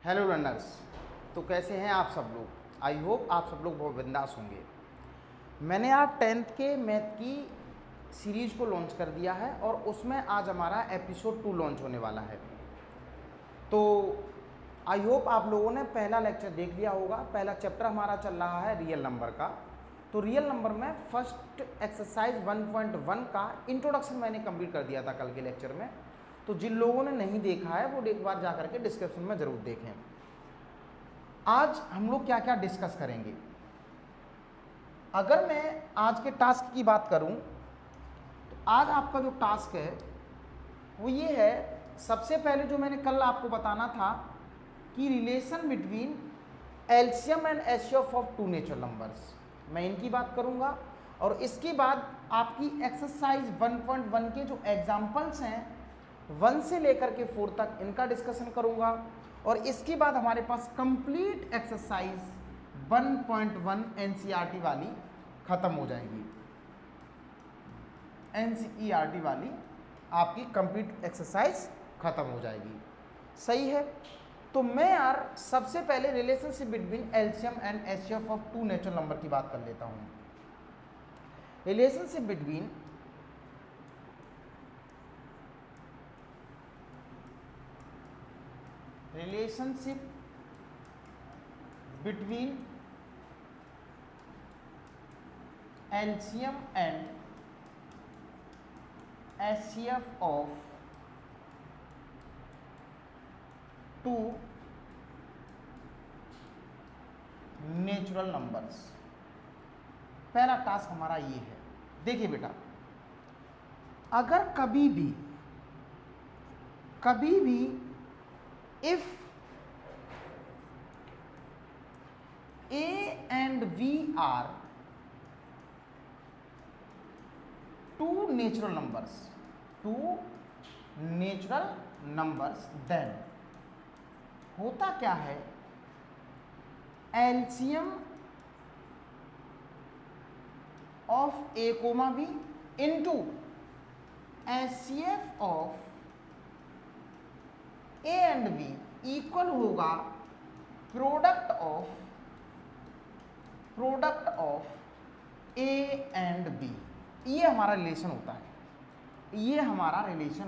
Hello learners. तो कैसे हैं आप सब लोग? आई होप आप सब लोग बहुत बिंदास होंगे। मैंने आज 10th के मैथ की सीरीज़ को लॉन्च कर दिया है और उसमें आज हमारा एपिसोड 2 लॉन्च होने वाला है। तो आई होप आप लोगों ने पहला लेक्चर देख लिया होगा। पहला चैप्टर हमारा चल रहा है रियल नंबर का। तो रियल नंबर में फर्स्ट एक्सरसाइज 1.1 का इंट्रोडक्शन मैंने कंप्लीट कर दिया था कल के लेक्चर में। तो जिन लोगों ने नहीं देखा है वो एक बार जा करके डिस्क्रिप्शन में ज़रूर देखें। आज हम लोग क्या क्या डिस्कस करेंगे। अगर मैं आज के टास्क की बात करूं तो आज आपका जो टास्क है वो ये है। सबसे पहले जो मैंने कल आपको बताना था कि relation between LCM and HCF of two natural numbers, मैं इनकी बात करूंगा। और इसके बाद आपकी एक्सरसाइज 1.1 के जो एग्जाम्पल्स हैं 1 से लेकर के 4 तक इनका डिस्कशन करूंगा। और इसके बाद हमारे पास कंप्लीट एक्सरसाइज 1.1 एनसीईआरटी वाली खत्म हो जाएगी। एनसीईआरटी वाली आपकी कंप्लीट एक्सरसाइज खत्म हो जाएगी। सही है। तो मैं यार सबसे पहले relationship between LCM and HCF of two natural number की बात कर लेता हूं। Relationship between LCM and HCF of two natural numbers. पहला टास्क हमारा ये है। देखिए बेटा, अगर कभी भी if A and V are two natural numbers, then होता क्या है, LCM of A comma B into HCF of A and B equal होगा product of A and B. ये हमारा रिलेशन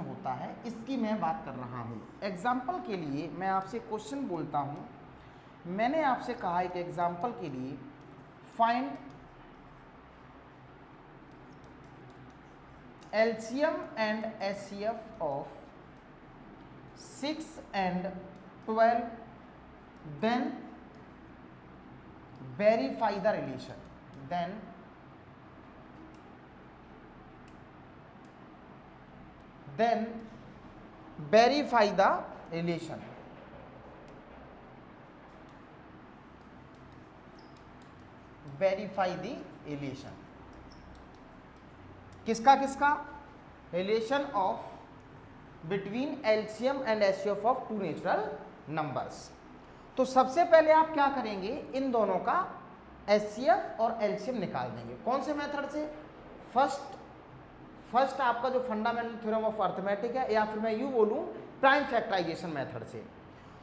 होता है, इसकी मैं बात कर रहा हूं। एग्जाम्पल के लिए मैं आपसे क्वेश्चन बोलता हूं। मैंने आपसे कहा एक एग्जाम्पल के लिए find LCM and HCF of 6 and 12, then verify the relation, then verify the relation। verify the relation किसका relation of between LCM and HCF of two natural numbers. तो सबसे पहले आप क्या करेंगे, इन दोनों का एचसीएफ और एलसीएम निकाल देंगे। कौन से मेथड से? फर्स्ट आपका जो फंडामेंटल थ्योरम ऑफ अर्थमेटिक है, या फिर मैं यूं बोलूं प्राइम फैक्टराइजेशन मेथड से।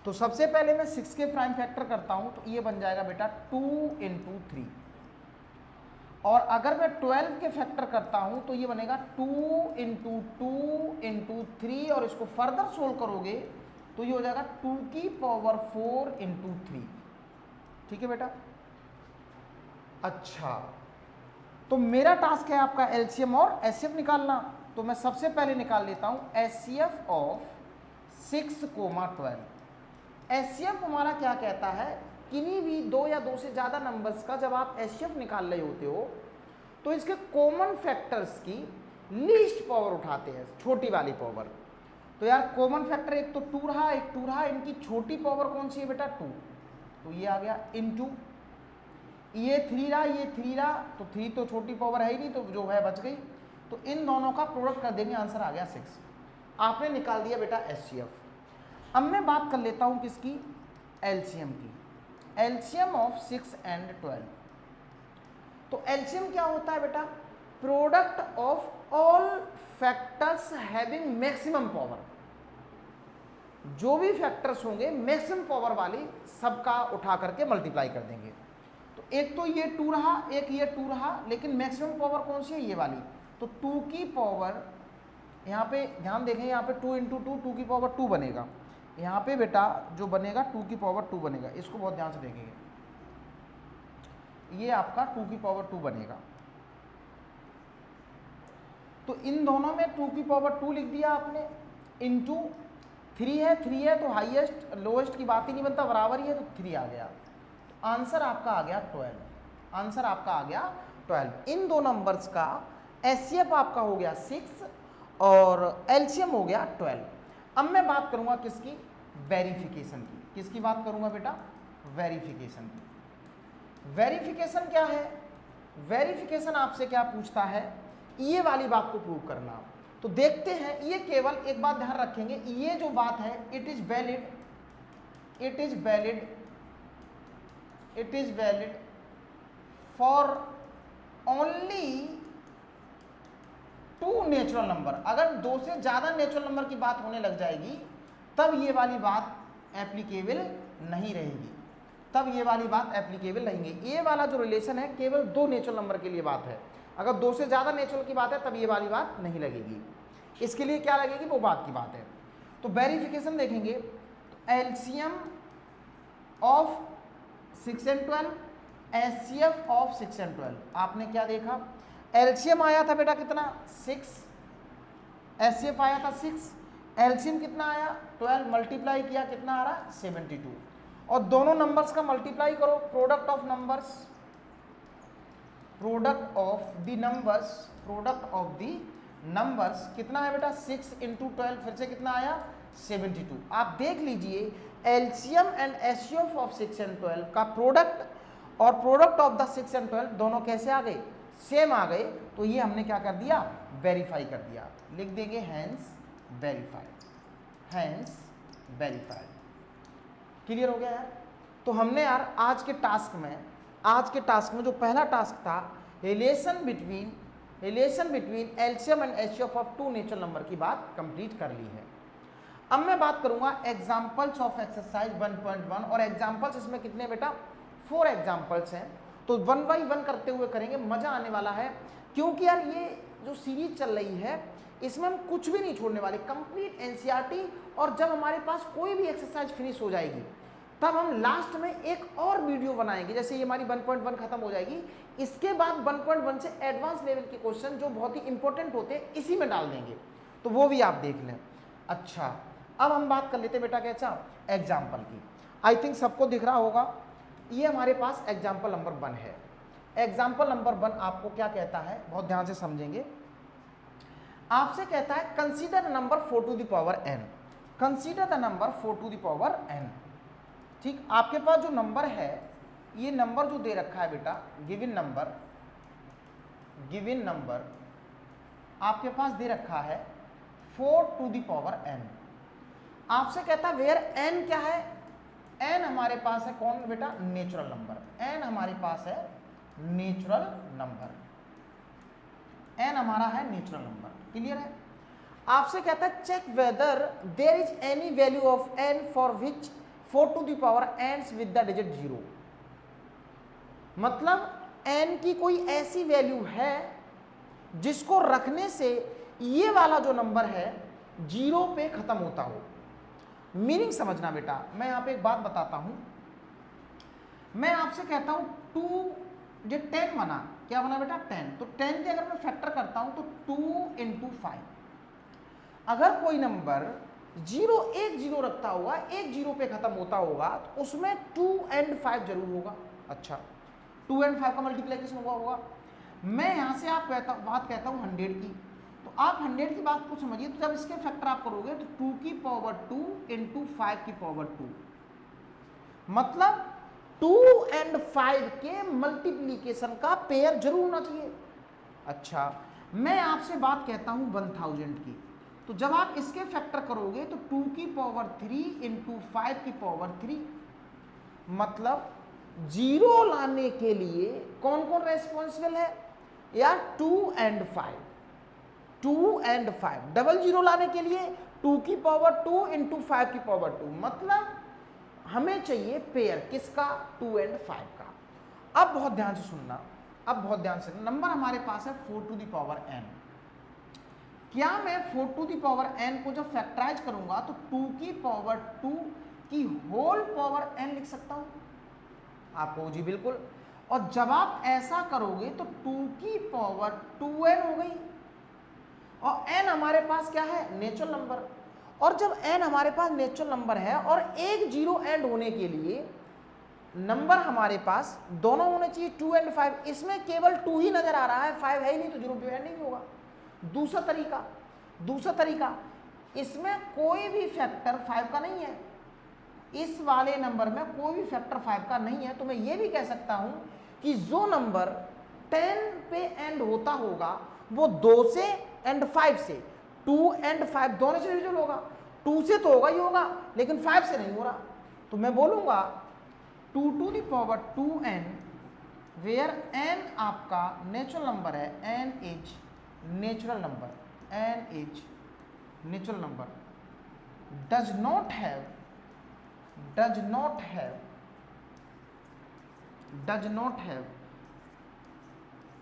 तो सबसे पहले मैं 6 के प्राइम फैक्टर करता हूं तो ये बन जाएगा बेटा 2 × 3। और अगर मैं 12 के फैक्टर करता हूं तो ये बनेगा 2 × 2 × 3, और इसको फर्दर सोल्व करोगे तो ये हो जाएगा 2 की पावर 4 × 3। ठीक है बेटा। अच्छा, तो मेरा टास्क है आपका एलसीएम और एचसीएफ निकालना। तो मैं सबसे पहले निकाल लेता हूं एचसीएफ ऑफ 6, 12। एचसीएफ हमारा क्या कहता है, किन्हीं भी 2 या 2 से ज़्यादा नंबर्स का जब आप एचसीएफ निकाल रहे होते हो तो इसके कॉमन फैक्टर्स की लीस्ट पावर उठाते हैं, छोटी वाली पावर। तो यार कॉमन फैक्टर एक तो 2 रहा, एक 2 रहा, इनकी छोटी पावर कौन सी है बेटा? 2। तो ये आ गया इनटू ये 3 रहा, ये 3 रहा, तो 3 तो छोटी पावर है ही नहीं, तो जो है बच गई। तो इन दोनों का प्रोडक्ट कर देंगे, आंसर आ गया 6। आपने निकाल दिया बेटा एचसीएफ। अब मैं बात कर लेता हूं किसकी? एलसीएम की। LCM of 6 and 12। तो एलसीएम क्या होता है बेटा? Product of all factors having maximum power. जो भी फैक्टर्स होंगे मैक्सिमम पावर वाली सबका उठा करके मल्टीप्लाई कर देंगे। तो एक तो ये 2 रहा, एक ये 2 रहा, लेकिन मैक्सिमम पावर कौन सी है, ये वाली। तो 2 की पावर, यहाँ पे ध्यान देखें, यहाँ पे 2 इंटू 2 की पावर 2 बनेगा। यहाँ पे बेटा जो बनेगा 2 की पावर 2 बनेगा, इसको बहुत ध्यान से देखेंगे, ये आपका 2 की पावर 2 बनेगा। तो इन दोनों में 2 की पावर 2 लिख दिया आपने, इंटू 3 है तो हाईएस्ट लोएस्ट की बात ही नहीं बनता, बराबर ही है, तो 3 आ गया। तो आंसर आपका आ गया 12, आंसर आपका आ गया 12। इन दो नंबर्स का एचसीएफ आपका हो गया 6 और एलसीएम हो गया 12। अब मैं बात करूंगा किसकी, वेरिफिकेशन की। किसकी बात करूंगा बेटा, वेरिफिकेशन की। वेरिफिकेशन क्या है, वेरिफिकेशन आपसे क्या पूछता है, ये वाली बात को प्रूव करना। तो देखते हैं, ये केवल एक बात ध्यान रखेंगे, ये जो बात है it is valid, it is valid, it is valid for only 2 natural number. अगर 2 से ज्यादा नेचुरल नंबर की बात होने लग जाएगी तब ये वाली बात एप्लीकेबल नहीं रहेगी, तब ये वाली बात एप्लीकेबल रहेंगे। ये वाला जो रिलेशन है केवल 2 नेचुरल नंबर के लिए बात है, अगर 2 से ज़्यादा नेचुरल की बात है तब ये वाली बात नहीं लगेगी। इसके लिए क्या लगेगी, वो बात की बात है। तो वेरिफिकेशन देखेंगे, तो LCM of 6 and 12, HCF of 6 and 12। आपने क्या देखा, एलसीएम आया था बेटा कितना 6, एचसीएफ आया था 6, एलसीएम कितना आया 12, मल्टीप्लाई किया कितना आ रहा 72, और दोनों नंबर्स का मल्टीप्लाई करो, product of numbers, product of the numbers, product of the numbers कितना है बेटा 6 इंटू 12, फिर से कितना आया 72। आप देख लीजिए LCM and HCF of 6 and 12 का प्रोडक्ट और प्रोडक्ट ऑफ द 6 एंड 12 दोनों कैसे आ गए, सेम आ गए। तो ये हमने क्या कर दिया, वेरीफाई कर दिया, लिख देंगे hence verified, hence verified. Clear हो गया यार। तो हमने यार आज के टास्क में जो पहला टास्क था relation between LCM and HCF of 2 natural number की बात कंप्लीट कर ली है। अब मैं बात करूंगा एग्जांपल्स ऑफ एक्सरसाइज 1.1, और एग्जांपल्स इसमें कितने बेटा 4 एग्जांपल्स हैं। तो 1 बाई 1 करते हुए करेंगे, मजा आने वाला है, क्योंकि यार ये जो सीरीज चल रही है इसमें हम कुछ भी नहीं छोड़ने वाले, कंप्लीट एनसीईआरटी। और जब हमारे पास कोई भी एक्सरसाइज फिनिश हो जाएगी तब हम लास्ट में एक और वीडियो बनाएंगे। जैसे ये हमारी 1.1 खत्म हो जाएगी, इसके बाद 1.1 से एडवांस लेवल के क्वेश्चन जो बहुत ही इंपॉर्टेंट होते हैं इसी में डाल देंगे, तो वो भी आप देख लें। अच्छा, अब हम बात कर लेते हैं बेटा कैसा एग्जाम्पल की। आई थिंक सबको दिख रहा होगा, ये हमारे पास एग्जाम्पल नंबर 1 है। एग्जाम्पल नंबर 1 आपको क्या कहता है, बहुत ध्यान से समझेंगे। आपसे कहता है consider number 4 to the power n, consider the number 4 to the power n। ठीक, आपके पास जो नंबर है, ये नंबर जो दे रखा है बेटा, गिवन नंबर आपके पास दे रखा है 4 टू द पावर n। आपसे कहता है वेयर n क्या है, n हमारे पास है कौन बेटा, नेचुरल नंबर, n हमारे पास है नेचुरल नंबर, n हमारा है नेचुरल नंबर। क्लियर है। आपसे कहता है check whether there is any value of n for which 4 to the power ends with the digit 0। मतलब n की कोई ऐसी वैल्यू है जिसको रखने से ये वाला जो नंबर है 0 पे खत्म होता हो। मीनिंग समझना बेटा, मैं यहां पे एक बात बताता हूं। मैं आपसे कहता हूं 2 जो 10 बना, क्या बना बेटा 10, तो 10 के अगर मैं फैक्टर करता हूं तो 2 इंटू 5। अगर कोई नंबर 0 एक 0 रखता होगा, एक 0 पे खत्म होता होगा, तो उसमें 2 एंड 5 जरूर होगा। अच्छा, 2 एंड 5 का मल्टीप्लिकेशन होगा। मैं यहां से आप बात कहता हूं 100 की, तो आप 100 की बात को समझिए। तो जब इसके फैक्टर आप करोगे तो 2 की पावर 2 इंटू 5 की पावर 2, मतलब 2 एंड 5 के मल्टीप्लीकेशन का पेयर जरूर होना चाहिए। अच्छा, मैं आपसे बात कहता हूं 1000 की, तो जब आप इसके फैक्टर करोगे तो 2 की पावर 3 इंटू 5 की पावर 3, मतलब 0 लाने के लिए कौन कौन रेस्पॉन्सिबल है यार, 2 एंड 5, 2 एंड 5। डबल 0 लाने के लिए 2 की पावर 2 इंटू 5 की पावर 2, मतलब हमें चाहिए पेयर किसका, 2 एंड 5 का। अब बहुत ध्यान से सुनना, अब बहुत ध्यान से, नंबर हमारे पास है 4 टू द पावर n। क्या मैं 4 टू द पावर n को जब फैक्टराइज करूंगा तो 2 की पावर 2 की होल पावर n लिख सकता हूं? आपको जी बिल्कुल। और जब आप ऐसा करोगे तो 2 की पावर 2n हो गई, और n हमारे पास क्या है, नेचुरल नंबर। और जब n हमारे पास नेचुरल नंबर है और एक जीरो एंड होने के लिए नंबर हमारे पास दोनों होने चाहिए 2 एंड 5, इसमें केवल 2 ही नजर आ रहा है, 5 है ही नहीं, तो जीरो पे एंड नहीं होगा। दूसरा तरीका, इसमें कोई भी फैक्टर 5 का नहीं है, इस वाले नंबर में कोई भी फैक्टर 5 का नहीं है, तो मैं ये भी कह सकता हूं कि जो नंबर 10 पे एंड होता होगा वो 2 से एंड 5 से, 2 एंड 5 दोनों से डिविजिबल होगा। 2 से तो होगा ही होगा, लेकिन 5 से नहीं हो रहा, तो मैं बोलूंगा 2 to the power 2n, where n आपका नेचुरल नंबर है, n is natural number, n is natural number, does not have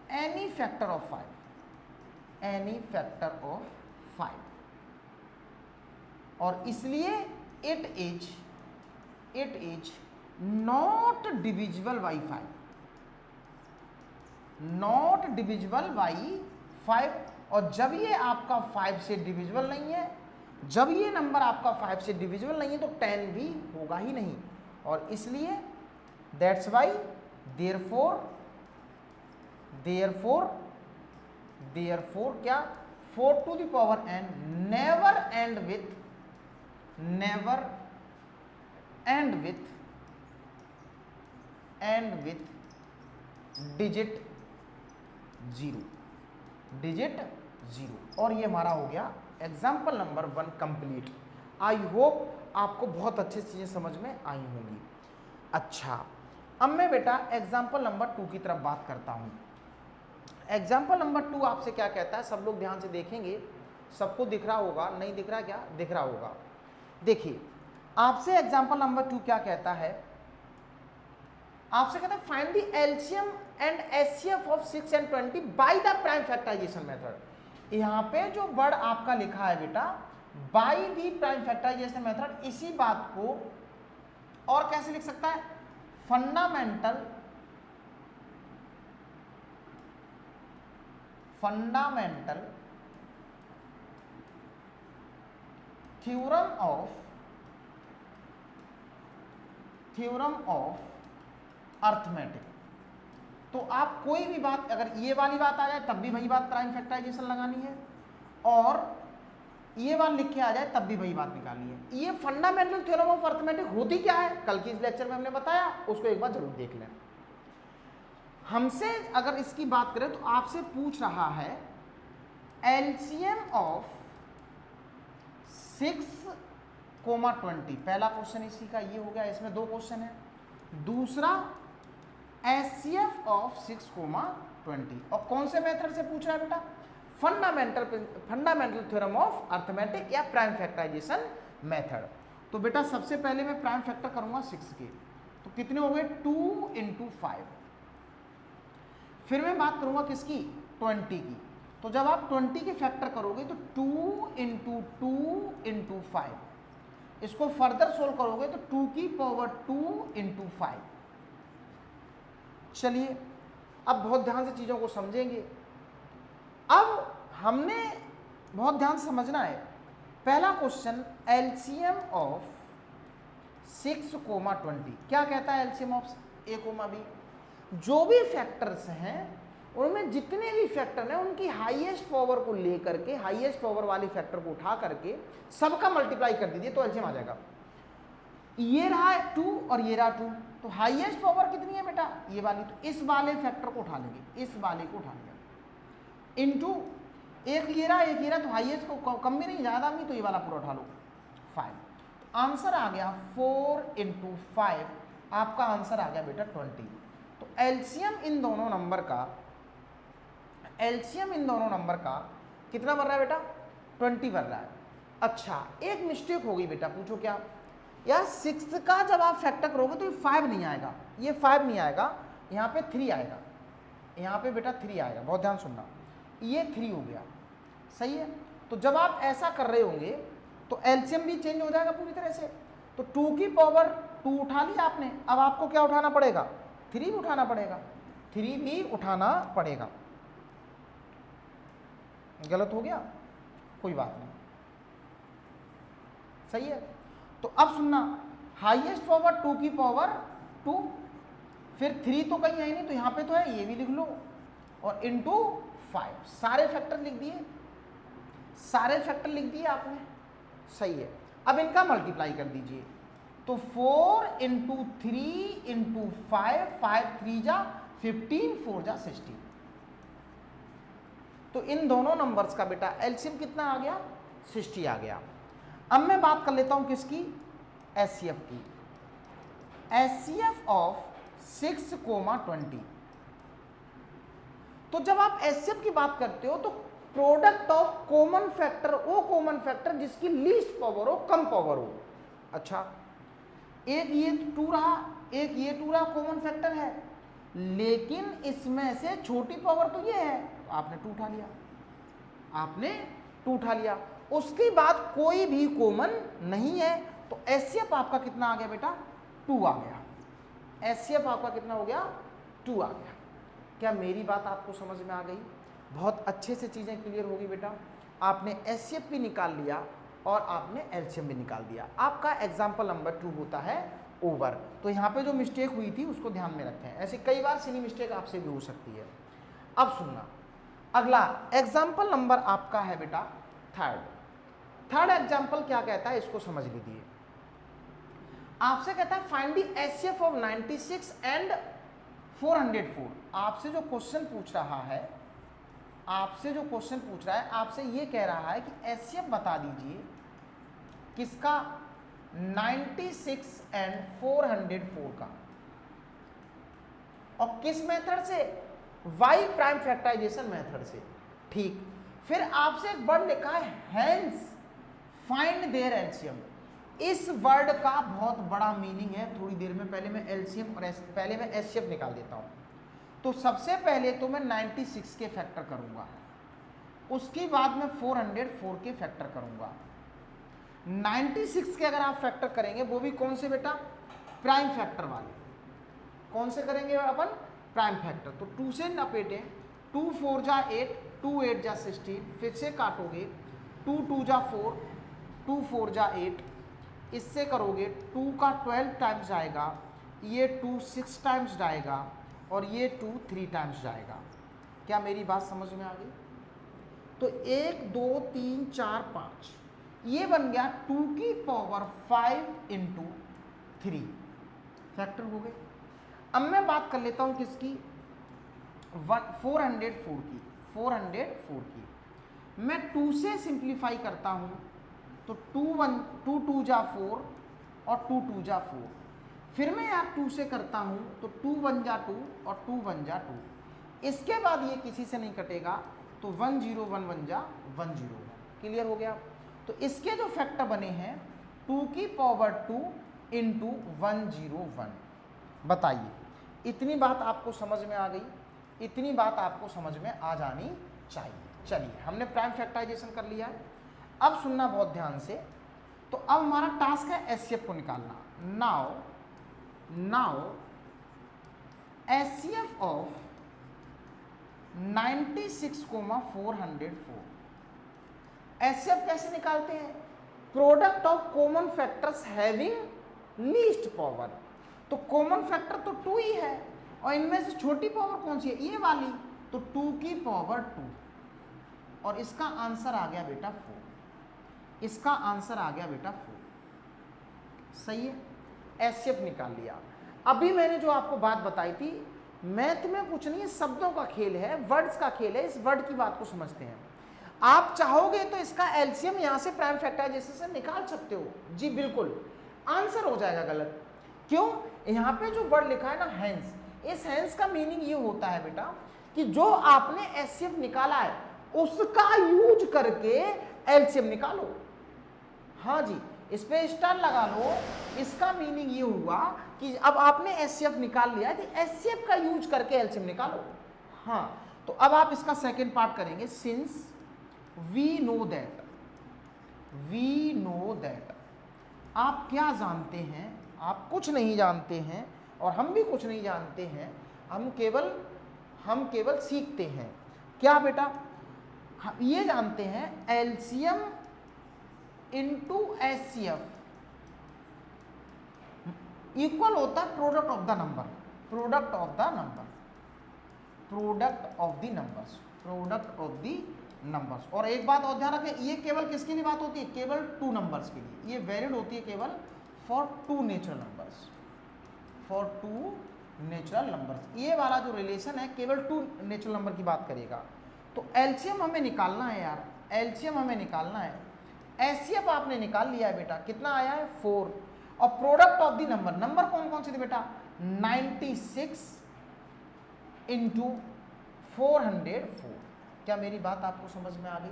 any factor of 5, और इसलिए it is not divisible by 5, और जब ये आपका 5 से डिविजिबल नहीं है, जब ये नंबर आपका 5 से डिविजिबल नहीं है तो 10 भी होगा ही नहीं, और इसलिए दैट्स वाई देयरफॉर क्या, 4 to the power n never end with digit 0, और ये हमारा हो गया example number 1 complete. I hope आपको बहुत अच्छी चीजें समझ में आई होंगी। अच्छा, अब मैं बेटा एग्जाम्पल नंबर 2 की तरफ बात करता हूं। एग्जाम्पल नंबर 2 आपसे क्या कहता है, सब लोग ध्यान से देखेंगे, सबको दिख रहा होगा, नहीं दिख रहा क्या, दिख रहा होगा। देखिए आपसे एग्जाम्पल नंबर 2 क्या कहता है, आपसे कहता है find the LCM and HCF of 6 and 20 by the prime factorisation method. यहाँ पे जो वर्ड आपका लिखा है बेटा by the prime factorisation method, इसी बात को और कैसे लिख सकता है, फंडामेंटल थ्योरम ऑफ अर्थमेटिक। तो आप कोई भी बात, अगर ये वाली बात आ जाए तब भी वही बात प्राइम फैक्टराइजेशन लगानी है, और ये बात लिख के आ जाए तब भी वही बात निकालनी है। ये फंडामेंटल थ्योरम ऑफ अर्थमेटिक होती क्या है, कल की इस लेक्चर में हमने बताया, उसको एक बार जरूर देख लें। हमसे अगर इसकी बात करें तो आपसे पूछ रहा है एलसीएम ऑफ 6,20, पहला क्वेश्चन इसी का ये हो गया, इसमें 2 क्वेश्चन है। दूसरा एचसीएफ ऑफ 6,20, और कौन से मेथड से पूछ रहा है बेटा, फंडामेंटल थ्योरम ऑफ अर्थमेटिक या प्राइम फैक्टराइजेशन मेथड। तो बेटा सबसे पहले मैं प्राइम फैक्टर करूंगा 6 के, तो कितने हो गए 2 इंटू 5। फिर मैं बात करूंगा किसकी, 20 की। तो जब आप 20 के फैक्टर करोगे तो 2 इंटू 2 इंटू 5, इसको फर्दर सोल्व करोगे तो 2 की पावर 2 इंटू 5। चलिए अब बहुत ध्यान से चीजों को समझेंगे। अब हमने बहुत ध्यान से समझना है, पहला क्वेश्चन एलसीएम ऑफ 6,20 क्या कहता है, एलसीएम ऑफ a, b, जो भी फैक्टर्स हैं उनमें जितने भी फैक्टर हैं उनकी हाईएस्ट पावर को लेकर के, हाईएस्ट पावर वाली फैक्टर को उठा करके सबका मल्टीप्लाई कर दीजिए तो एलसीएम आ जाएगा। ये रहा 2 और ये रहा 2, तो हाईएस्ट पावर कितनी है बेटा, ये वाली, तो इस वाले फैक्टर को उठा लेंगे, इस वाले को उठा लेंगे, इनटू एक ये रहा, तो हाईएस्ट को कम भी नहीं ज़्यादा भी, तो ये वाला पूरा उठा लो 5। तो आंसर आ गया 4 इंटू 5, आपका आंसर आ गया बेटा 20। तो एलसीएम इन दोनों नंबर का कितना बन रहा है बेटा, 20 बन रहा है। अच्छा, एक मिस्टेक हो गई बेटा, पूछो क्या? यार 6 का जब आप फैक्टर करोगे तो ये 5 नहीं आएगा, ये 5 नहीं आएगा, यहाँ पे 3 आएगा, यहाँ पे बेटा 3 आएगा, बहुत ध्यान सुनना, ये 3 हो गया, सही है। तो जब आप ऐसा कर रहे होंगे तो एलसीएम भी चेंज हो जाएगा पूरी तरह से। तो 2 की पावर 2 उठा लिया आपने, अब आपको क्या उठाना पड़ेगा? 3 भी उठाना पड़ेगा, 3 भी उठाना पड़ेगा। गलत हो गया, कोई बात नहीं, सही है। तो अब सुनना, हाईएस्ट पावर 2 की पावर 2, फिर 3 तो कहीं है नहीं, तो यहाँ पे तो है, ये भी लिख लो, और इंटू 5, सारे फैक्टर लिख दिए, सारे फैक्टर लिख दिए आपने, सही है। अब इनका मल्टीप्लाई कर दीजिए, तो 4 इंटू 3 इंटू 5, 5 3 जा 15, 4 जा 16। तो इन दोनों नंबर्स का बेटा एलसीएम कितना आ गया? 60 आ गया। अब मैं बात कर लेता हूं किसकी? एचसीएफ की। HCF of 6,20। तो जब आप एचसीएफ की बात करते हो तो प्रोडक्ट ऑफ कॉमन फैक्टर, वो कॉमन फैक्टर जिसकी लीस्ट पावर हो, कम पावर हो। अच्छा, एक ये 2 रहा, एक ये 2 रहा, कॉमन फैक्टर है, लेकिन इसमें से छोटी पावर तो ये है, तो आपने 2 उठा लिया, आपने 2 उठा लिया। उसके बाद कोई भी कॉमन नहीं है, तो एचसीएफ आपका कितना आ गया बेटा? 2 आ गया। एचसीएफ आपका कितना हो गया? 2 आ गया। क्या मेरी बात आपको समझ में आ गई? बहुत अच्छे से चीज़ें क्लियर होगी बेटा। आपने एचसीएफ भी निकाल लिया और आपने एलसीएम भी निकाल दिया। आपका एग्जाम्पल नंबर 2 होता है ओवर। तो यहाँ पे जो मिस्टेक हुई थी उसको ध्यान में रखें, ऐसे कई बार सिली मिस्टेक आपसे भी हो सकती है। अब सुनना, अगला एग्जाम्पल नंबर आपका है बेटा थर्ड एग्जाम्पल क्या कहता है, इसको समझ लीजिए। आपसे कहता है find the HCF of 96 and 404। आपसे जो क्वेश्चन पूछ रहा है, आपसे ये कह रहा है कि एचसीएफ बता दीजिए किसका? 96 एंड 404 का, और किस मेथड से? वाई प्राइम फैक्टराइजेशन मेथड से। ठीक, फिर आपसे एक वर्ड लिखा है हेंस फाइंड देयर एलसीएम। इस वर्ड का बहुत बड़ा मीनिंग है, थोड़ी देर में, पहले मैं एलसीएम और पहले मैं एचसीएफ निकाल देता हूं। तो सबसे पहले तो मैं 96 के फैक्टर करूंगा, उसके बाद मैं 404 के फैक्टर करूंगा। 96 के अगर आप फैक्टर करेंगे, वो भी कौन से बेटा? प्राइम फैक्टर वाले। कौन से करेंगे अपन? Prime factor. तो 2 से नपेटे, 2 4 जा 8, 2 8 जा 16, फिर से काटोगे, 2 2 जा 4, 2 4 जा 8, इससे करोगे 2 का 12 टाइम्स जाएगा, ये 2 6 टाइम्स जाएगा, और ये 2 3 टाइम्स जाएगा। क्या मेरी बात समझ में आ गई? तो 1 2 3 4 5, ये बन गया 2 की पावर 5 इंटू 3 फैक्टर हो गए। अब मैं बात कर लेता हूं किसकी? 404 की। 404 की मैं 2 से सिंप्लीफाई करता हूं, तो 2 2 जा 4 और 2 2 जा 4, फिर मैं यार 2 से करता हूं, तो 2 1 जा 2 और 2 1 जा 2, इसके बाद ये किसी से नहीं कटेगा, तो 1 0 1 1 जा 1 0। क्लियर हो गया? तो इसके जो फैक्टर बने हैं 2 की पावर 2 इंटू 101। बताइए, इतनी बात आपको समझ में आ गई? इतनी बात आपको समझ में आ जानी चाहिए। चलिए, हमने प्राइम फैक्टराइजेशन कर लिया है। अब सुनना बहुत ध्यान से। तो अब हमारा टास्क है एचसीएफ को निकालना। Now HCF of 96,404। एचसीएफ कैसे निकालते हैं? Product of common factors having least power. तो कॉमन फैक्टर तो 2 ही है, और इनमें से छोटी पावर कौन सी है? ये वाली, तो 2 की पावर 2, और इसका आंसर आ गया बेटा 4। इसका आंसर आ गया बेटा 4। सही है, एचसीएफ निकाल लिया। अभी मैंने जो आपको बात बताई थी, मैथ में कुछ नहीं है, शब्दों का खेल है, वर्ड्स का खेल है। इस वर्ड की बात को समझते हैं। आप चाहोगे तो इसका एलसीएम यहां से प्राइम फैक्टराइजेशन से निकाल सकते हो। जी बिल्कुल, आंसर हो जाएगा गलत। क्यों? यहां पे जो वर्ड लिखा है ना हेंस, इस हेंस का मीनिंग ये होता है बेटा कि जो आपने एचसीएफ निकाला है उसका यूज करके एलसीएम निकालो। हाँ जी, इस पे स्टार लगा लो। इसका मीनिंग ये हुआ कि अब आपने एचसीएफ निकाल लिया है तो एचसीएफ का यूज करके एलसीएम निकालो। हाँ, तो अब आप इसका सेकंड पार्ट करेंगे, सिंस वी नो दैट, आप क्या जानते हैं, आप कुछ नहीं जानते हैं और हम भी कुछ नहीं जानते हैं, हम केवल सीखते हैं। क्या बेटा, हम ये जानते हैं एलसीएम इंटू एचसीएफ इक्वल होता है प्रोडक्ट ऑफ द नंबर्स। और एक बात और ध्यान रखें, ये केवल किसके लिए बात होती है, केवल टू नंबर्स के लिए, ये वैलिड होती है केवल फॉर टू नेचुरल नंबर्स। ये वाला जो रिलेशन है केवल टू नेचुरल नंबर की बात करेगा। तो एलसीएम हमें निकालना है यार, एलसीएम हमें निकालना है। एचसीएफ आपने निकाल लिया है बेटा, कितना आया है 4, और प्रोडक्ट ऑफ द नंबर कौन कौन से थे बेटा, 96 इंटू 404। क्या मेरी बात आपको समझ में आ गई?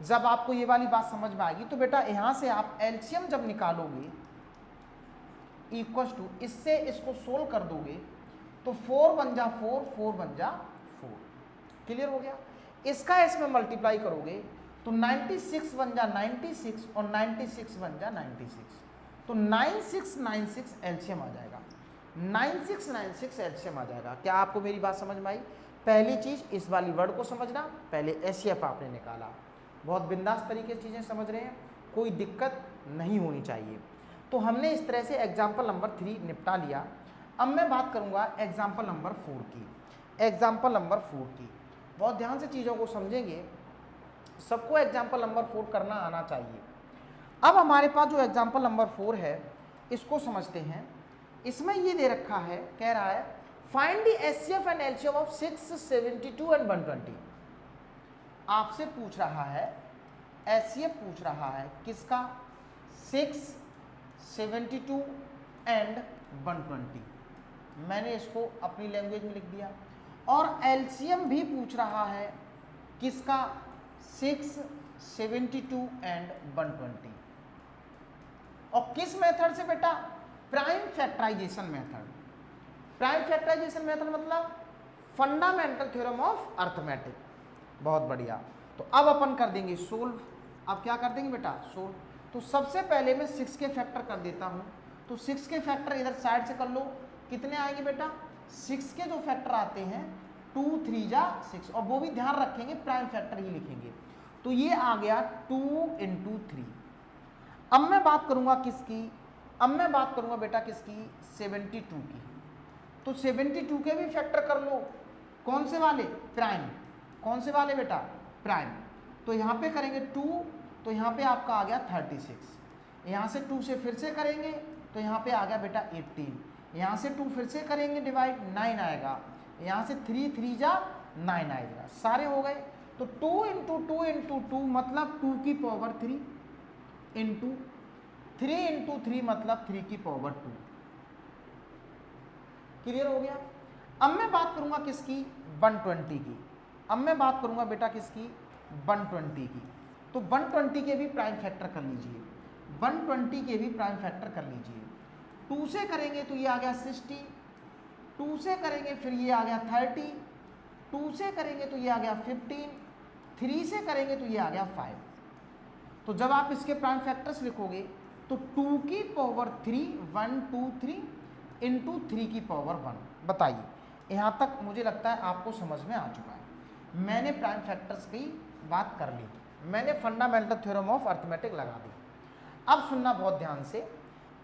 जब आपको ये वाली बात समझ में आएगी तो बेटा यहां से आप एलसीएम जब निकालोगे इक्वल टू, इससे इसको सोल्व कर दोगे तो 4 बन जा 4, 4 बन जा 4। क्लियर हो गया? इसका इसमें मल्टीप्लाई करोगे तो 96 बन जा 96 और 96 बन जा 96, तो 9696 एलसीएम आ जाएगा, 9696 एलसीएम आ जाएगा। क्या आपको मेरी बात समझ में आई? पहली चीज इस वाली वर्ड को समझना, पहले एचसीएफ आपने निकाला, बहुत बिंदास तरीके से चीजें समझ रहे हैं, कोई दिक्कत नहीं होनी चाहिए। तो हमने इस तरह से एग्जाम्पल नंबर 3 निपटा लिया। अब मैं बात करूंगा एग्जाम्पल नंबर 4 की। बहुत ध्यान से चीज़ों को समझेंगे, सबको एग्जाम्पल नंबर 4 करना आना चाहिए। अब हमारे पास जो एग्जाम्पल नंबर 4 है इसको समझते हैं। इसमें ये दे रखा है, कह रहा है find the HCF and LCM of 672 and 120। आपसे पूछ रहा है, एचसीएफ पूछ रहा है किसका, 672 एंड 120। मैंने इसको अपनी लैंग्वेज में लिख दिया। और एलसीएम भी पूछ रहा है किसका, 672 एंड 120। और किस मेथड से बेटा, prime factorisation method. Prime factorisation method मतलब फंडामेंटल थ्योरम ऑफ अर्थमेटिक। बहुत बढ़िया। तो अब अपन कर देंगे सोल्व। अब क्या कर देंगे बेटा, सोल्व। तो सबसे पहले मैं 6 के फैक्टर कर देता हूं। तो 6 के फैक्टर इधर साइड से कर लो, कितने आएंगे बेटा, 6 के जो फैक्टर आते हैं 2 3 जा 6, और वो भी ध्यान रखेंगे प्राइम फैक्टर ही लिखेंगे। तो ये आ गया 2 × 3। अब मैं बात करूंगा किसकी, अब मैं बात करूंगा बेटा किसकी, 72 की। तो 72 के भी फैक्टर कर लो, कौन से वाले, प्राइम। कौन से वाले बेटा, प्राइम। तो यहाँ पे करेंगे 2, तो यहाँ पे आपका आ गया 36। यहाँ से 2 से फिर से करेंगे तो यहाँ पे आ गया बेटा 18। यहाँ से 2 फिर से करेंगे डिवाइड, 9 आएगा। यहाँ से 3 3 जा 9 आएगा। सारे हो गए। तो 2 × 2 × 2 मतलब 2 की पावर 3 इंटू 3 × 3 मतलब 3 की पावर 2। क्लियर हो गया? अब मैं बात करूंगा किसकी, 120 की। अब मैं बात करूंगा बेटा किसकी, 120 की। तो 120 के भी प्राइम फैक्टर कर लीजिए, 120 के भी प्राइम फैक्टर कर लीजिए। 2 से करेंगे तो ये आ गया 60, 2 से करेंगे फिर ये आ गया 30, 2 से करेंगे तो ये आ गया 15, 3 से करेंगे तो ये आ गया 5। तो जब आप इसके प्राइम फैक्टर्स लिखोगे तो 2 की पावर 3 1 2 3 इंटू 3 की पावर 1। बताइए, यहाँ तक मुझे लगता है आपको समझ में आ चुका है। मैंने प्राइम फैक्टर्स की बात कर ली, मैंने फंडामेंटल थ्योरम ऑफ अर्थमेटिक लगा दी। अब सुनना बहुत ध्यान से।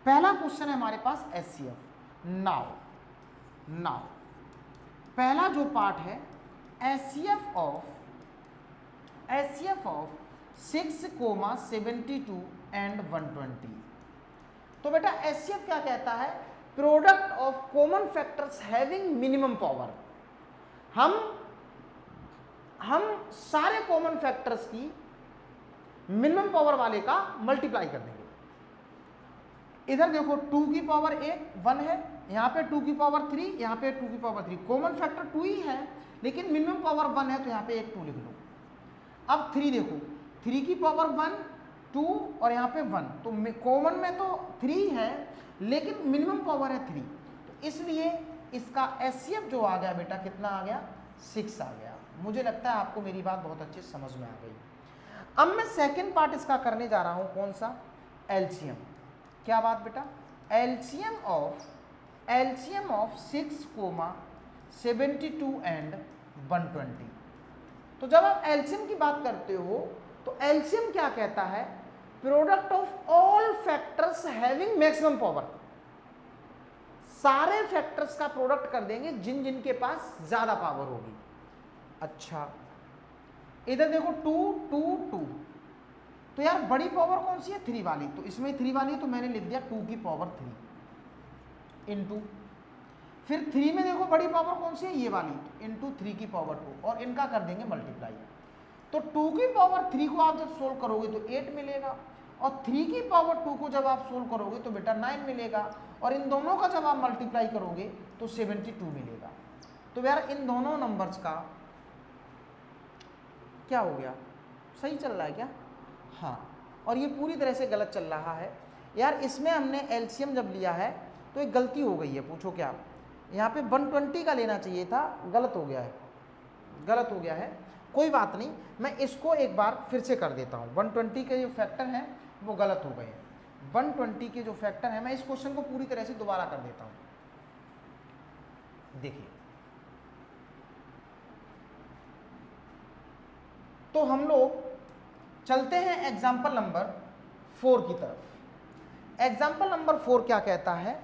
पहला क्वेश्चन है हमारे पास एचसीएफ। नाउ पहला जो पार्ट है एचसीएफ ऑफ 6,72 एंड 120। तो बेटा एचसीएफ क्या कहता है, product of common factors having minimum power. हम सारे कॉमन फैक्टर्स की मिनिमम पावर वाले का मल्टीप्लाई कर देंगे। इधर देखो 2 की पावर 1 है, यहाँ पे 2 की पावर 3, यहाँ पे 2 की पावर 3। कॉमन फैक्टर 2 ही है लेकिन मिनिमम पावर 1 है, तो यहाँ पे एक 2 लिख लो। अब 3 देखो, 3 की पावर 1 2 और यहाँ पे 1, तो कॉमन में तो 3 है लेकिन मिनिमम पावर है 3, तो इसलिए इसका एचसीएफ जो आ गया बेटा कितना आ गया, 6 आ गया। मुझे लगता है आपको मेरी बात बहुत अच्छी समझ में आ गई। अब मैं सेकंड पार्ट इसका करने जा रहा हूं, कौन सा, एलसीएम। क्या बात बेटा, एलसीएम ऑफ 6, 72 एंड 120। तो जब आप एलसीएम की बात करते हो तो एलसीएम क्या कहता है, product of all factors having maximum power. सारे फैक्टर्स का प्रोडक्ट कर देंगे जिन जिन के पास ज्यादा पावर होगी। अच्छा इधर देखो 2 2 2, तो यार बड़ी पावर कौन सी है, 3 वाली, तो इसमें 3 वाली तो मैंने लिख दिया 2 की पावर 3 इंटू, फिर 3 में देखो बड़ी पावर कौन सी है, ये वाली, इंटू 3 की पावर 2, और इनका कर देंगे मल्टीप्लाई। तो 2 की पावर 3 को आप जब सोल्व करोगे तो 8 मिलेगा, और 3 की पावर 2 को जब आप सोल्व करोगे तो बेटा 9 मिलेगा, और इन दोनों का जब आप मल्टीप्लाई करोगे तो 72 मिलेगा। तो यार इन दोनों नंबर्स का क्या हो गया, सही चल रहा है क्या, हाँ, और ये पूरी तरह से गलत चल रहा है यार। इसमें हमने एलसीएम जब लिया है तो एक गलती हो गई है, पूछो क्या, यहाँ पे 120 का लेना चाहिए था, गलत हो गया है, गलत हो गया है, कोई बात नहीं, मैं इसको एक बार फिर से कर देता हूँ। 120 के जो फैक्टर हैं वो गलत हो गए हैं, 120 के जो फैक्टर हैं, मैं इस क्वेश्चन को पूरी तरह से दोबारा कर देता हूँ। देखिए, तो हम लोग चलते हैं एग्जाम्पल नंबर 4 की तरफ। एग्जाम्पल नंबर 4 क्या कहता है,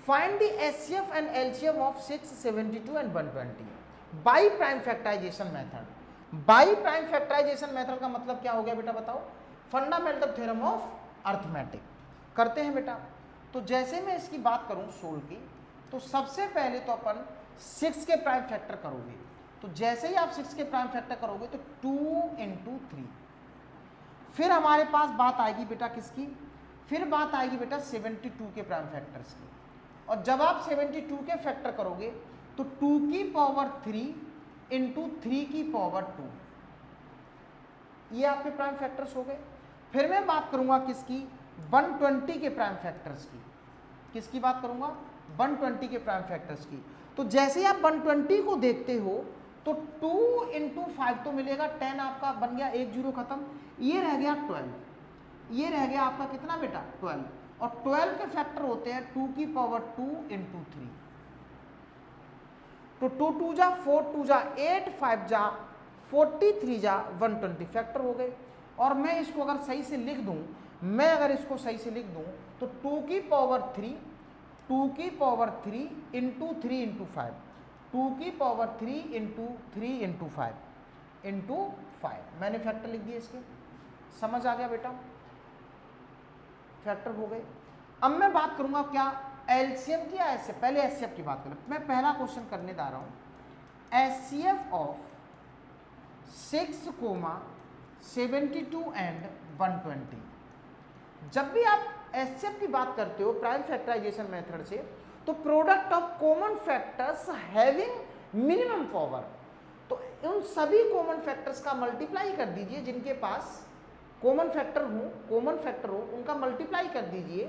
find the HCF and LCM of 6, 72 and 120 by prime factorisation method. By prime factorisation method का मतलब क्या हो गया बेटा, बताओ, फंडामेंटल थ्योरम ऑफ अर्थमेटिक। करते हैं बेटा। तो जैसे मैं इसकी बात करूं सोल्व की, तो सबसे पहले तो अपन 6 के प्राइम फैक्टर करोगे, तो जैसे ही आप 6 के प्राइम फैक्टर करोगे तो 2 इंटू 3, फिर हमारे पास बात आएगी बेटा किसकी, फिर बात आएगी बेटा 72 के प्राइम फैक्टर्स की, और जब आप 72 के फैक्टर करोगे तो 2 की पावर 3 इंटू 3 की पावर 2, ये आपके प्राइम फैक्टर्स हो गए। फिर मैं बात करूंगा किसकी, 120 के प्राइम फैक्टर्स की। किसकी बात करूंगा, 120 के प्राइम फैक्टर्स की। तो जैसे ही आप 120 को देखते हो तो 2 इंटू 5 तो मिलेगा 10, आपका बन गया 1 0 खत्म, ये रह गया 12, ये रह गया आपका कितना बेटा 12, और 12 के फैक्टर होते हैं 2 की पावर 2 इंटू 3, तो 2 2 जा 4 2 जा 8 5 जा 43 जा 120 फैक्टर हो गए। और मैं इसको अगर सही से लिख दूं, मैं अगर इसको सही से लिख दूं तो 2 की पावर 3, 2 की पावर 3 इंटू 3 इंटू 5, 2 की पावर 3 इंटू 3 इंटू 5 इंटू 5, मैंने फैक्टर लिख दिए इसके, समझ आ गया बेटा, फैक्टर हो गए। अब मैं बात करूंगा क्या, एलसीएम की या एचसीएफ, पहले एचसीएफ की बात करें। मैं पहला क्वेश्चन करने जा रहा हूं, एचसीएफ ऑफ 6, 72 एंड 120। जब भी आप एचसीएफ की बात करते हो प्राइम फैक्टराइजेशन मेथड से, तो product of common factors having minimum power, तो उन सभी कॉमन फैक्टर्स का मल्टीप्लाई कर दीजिए जिनके पास कॉमन फैक्टर हो, उनका मल्टीप्लाई कर दीजिए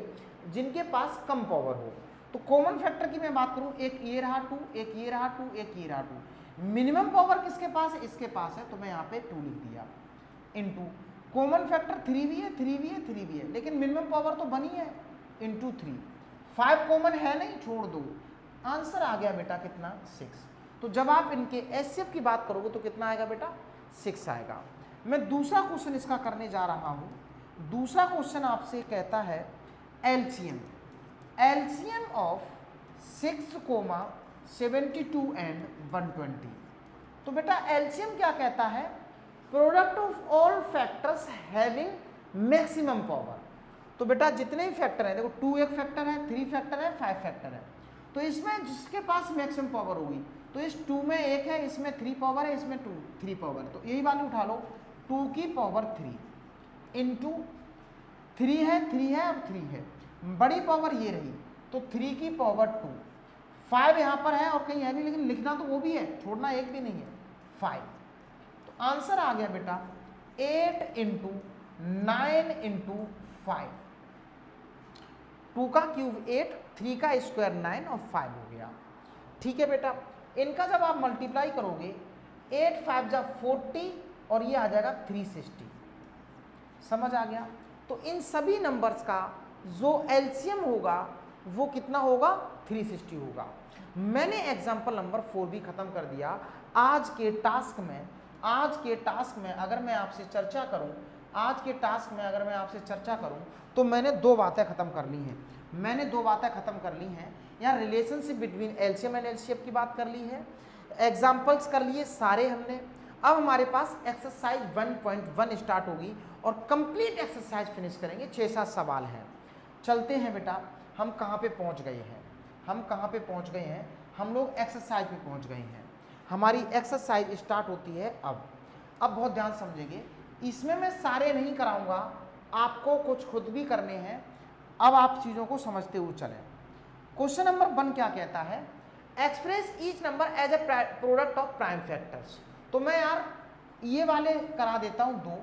जिनके पास कम पावर हो। तो कॉमन फैक्टर की मैं बात करूं, एक ये रहा 2, एक ये रहा 2, एक ये रहा 2, मिनिमम पावर किसके पास है, इसके पास है, तो मैं यहाँ पे 2 लिख दिया, इंटू कॉमन फैक्टर 3 भी है, 3 भी है, 3 भी है, लेकिन मिनिमम पावर तो बनी है, इंटू 3, 5 कॉमन है नहीं, छोड़ दो, आंसर आ गया बेटा कितना 6। तो जब आप इनके एचसीएफ की बात करोगे तो कितना आएगा बेटा 6 आएगा। मैं दूसरा क्वेश्चन इसका करने जा रहा हूं। दूसरा क्वेश्चन आपसे कहता है एलसीएम, एलसीएम ऑफ 6, 72 एंड 120। तो बेटा एलसीएम क्या कहता है, product of all factors having maximum power. तो बेटा जितने भी फैक्टर हैं, देखो 2 एक फैक्टर है, 3 फैक्टर है, 5 फैक्टर है, तो इसमें जिसके पास मैक्सिमम पावर होगी, तो इस 2 में 1 है, इसमें 3 पावर है, इसमें 3 पावर है, तो यही वाली उठा लो, 2 की पावर 3 इंटू 3 है, 3 है और 3 है, बड़ी पावर ये रही, तो 3 की पावर 2, 5 यहाँ पर है और कहीं है नहीं, लेकिन लिखना तो वो भी है, छोड़ना एक भी नहीं है, 5। तो आंसर आ गया बेटा 8 इंटू 9 इंटू 5, 2 का क्यूब 8, 3 का स्क्वायर 9 और 5 हो गया। ठीक है बेटा, इनका जब आप मल्टीप्लाई करोगे 8 5 जा 40 और ये आ जाएगा 360। समझ आ गया? तो इन सभी नंबर्स का जो एलसीएम होगा वो कितना होगा? 360 होगा। मैंने एग्जाम्पल नंबर 4 भी खत्म कर दिया। आज के टास्क में अगर मैं आपसे चर्चा करूं, तो मैंने दो बातें खत्म कर ली हैं। यहाँ relationship between LCM and LCF की बात कर ली है, एग्जाम्पल्स कर लिए सारे हमने। अब हमारे पास एक्सरसाइज 1.1 स्टार्ट होगी और कंप्लीट एक्सरसाइज फिनिश करेंगे। 6-7 सवाल हैं। चलते हैं बेटा, हम कहाँ पे पहुँच गए हैं? हम लोग एक्सरसाइज पे पहुँच गए हैं। हमारी एक्सरसाइज स्टार्ट होती है अब बहुत ध्यान समझेंगे। इसमें मैं सारे नहीं कराऊंगा, आपको कुछ खुद भी करने हैं। अब आप चीज़ों को समझते हुए चलें। क्वेश्चन नंबर 1 क्या कहता है? Express each number as a product of prime factors. तो मैं यार ये वाले करा देता हूँ 2,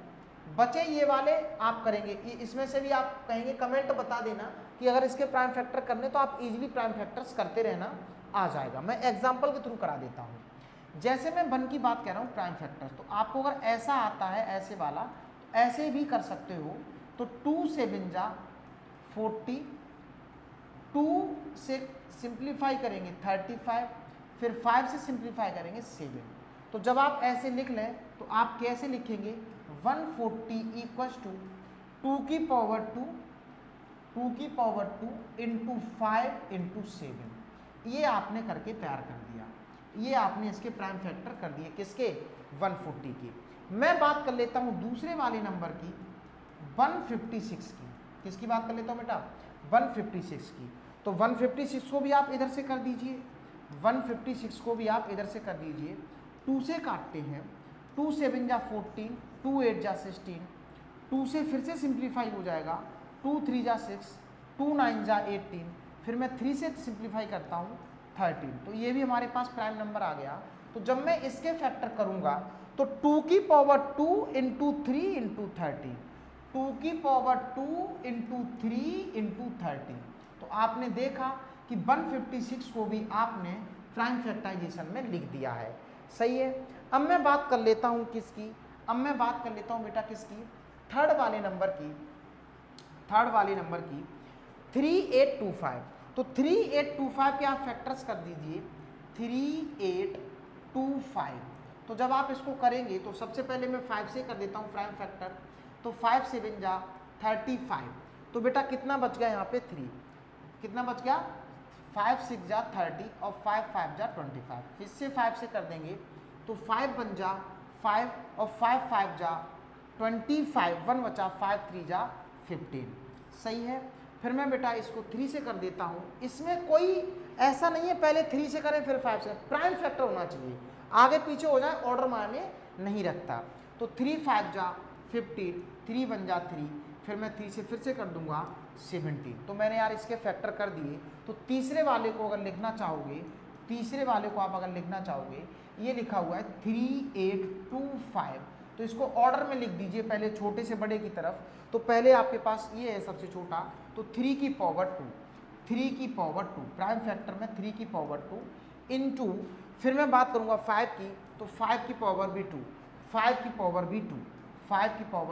बचे ये वाले आप करेंगे। इसमें से भी आप कहेंगे कमेंट बता देना कि अगर इसके प्राइम फैक्टर करने तो आप इजीली प्राइम फैक्टर्स करते रहना, आ जाएगा। मैं एग्जांपल के थ्रू करा देता हूँ। जैसे मैं 1 की बात कह रहा हूँ प्राइम फैक्टर्स, तो आपको अगर ऐसा आता है ऐसे वाला, तो ऐसे भी कर सकते हो। तो 2 से 7 जा 40, 2 से सिंप्लीफाई करेंगे 35, फिर 5 से सिंप्लीफाई करेंगे 7। तो जब आप ऐसे लिख लें तो आप कैसे लिखेंगे? 140 इक्वल्स टू 2 की पावर 2 इंटू 5 इंटू 7। ये आपने करके तैयार कर दिया। ये आपने इसके प्राइम फैक्टर कर दिए, किसके? 140 की। मैं बात कर लेता हूँ दूसरे वाले नंबर की, 156 की। किसकी बात कर लेता हूँ बेटा? 156 की। तो 156 को भी आप इधर से कर दीजिए, 156 को भी आप इधर से कर दीजिए। 2 से काटते हैं, 2 7 जा 14, 2 8 जा 16, 2 से फिर से सिंप्लीफाई हो जाएगा, 2 3 जा 6, 2 9 जा 18, फिर मैं 3 से सिंप्लीफाई करता हूँ 13। तो ये भी हमारे पास प्राइम नंबर आ गया। तो जब मैं इसके फैक्टर करूँगा तो 2 की पावर 2 इंटू 3 इंटू 13, 2 की पावर 2 इंटू 3 इंटू 13। तो आपने देखा कि 156 को भी आपने प्राइम फैक्टराइजेशन में लिख दिया है। सही है। अब मैं बात कर लेता हूँ किसकी? बेटा किसकी? थर्ड वाले नंबर की 3825। तो 3825 के आप फैक्टर्स कर दीजिए, 3825। तो जब आप इसको करेंगे तो सबसे पहले मैं 5 से कर देता हूँ प्राइम फैक्टर। तो 5 7 जा 35। तो बेटा कितना बच गया यहाँ पे? 3। कितना बच गया? 5 6 जा 30 और 5 5 जा 25। फिर से 5 से कर देंगे तो 5 बन जा 5 और 5 5 जा 25, 1 बचा, 5 3 जा 15। सही है। फिर मैं बेटा इसको 3 से कर देता हूँ। इसमें कोई ऐसा नहीं है पहले 3 से करें फिर 5 से, प्राइम फैक्टर होना चाहिए, आगे पीछे हो जाए ऑर्डर मायने नहीं रखता। तो 3 5 जा 15, 3 1 जा 3, फिर मैं 3 से फिर से कर दूंगा 17। तो मैंने यार इसके फैक्टर कर दिए। तो तीसरे वाले को अगर लिखना चाहोगे, ये लिखा हुआ है 3825। तो इसको ऑर्डर में लिख दीजिए, पहले छोटे से बड़े की तरफ। तो पहले आपके पास ये है सबसे छोटा, तो 3 की पावर 2, प्राइम फैक्टर में 3 की पावर 2 इंटू, फिर मैं बात करूँगा 5 की, तो 5 की पावर भी 2, 5 की पावर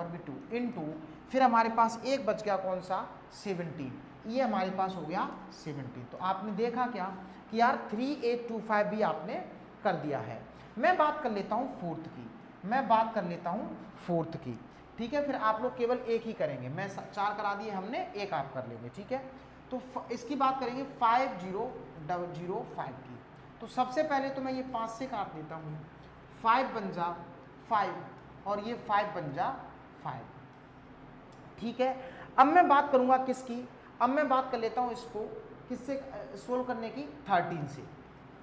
भी 2 इंटू, फिर हमारे पास एक बच गया कौन सा? 17। ये हमारे पास हो गया 17। तो आपने देखा क्या कि यार 3825 भी आपने कर दिया है। मैं बात कर लेता हूँ फोर्थ की, ठीक है। फिर आप लोग केवल एक ही करेंगे, मैं 4 करा दिए हमने, एक आप कर लेंगे, ठीक है। तो इसकी बात करेंगे 5005 की। तो सबसे पहले तो मैं ये 5 से काट देता हूँ, 5 बन जा 5 और ये 5 बन जा 5, ठीक है। अब मैं बात करूँगा किसकी? अब मैं बात कर लेता हूँ इसको किससे सोल्व करने की? 13 से।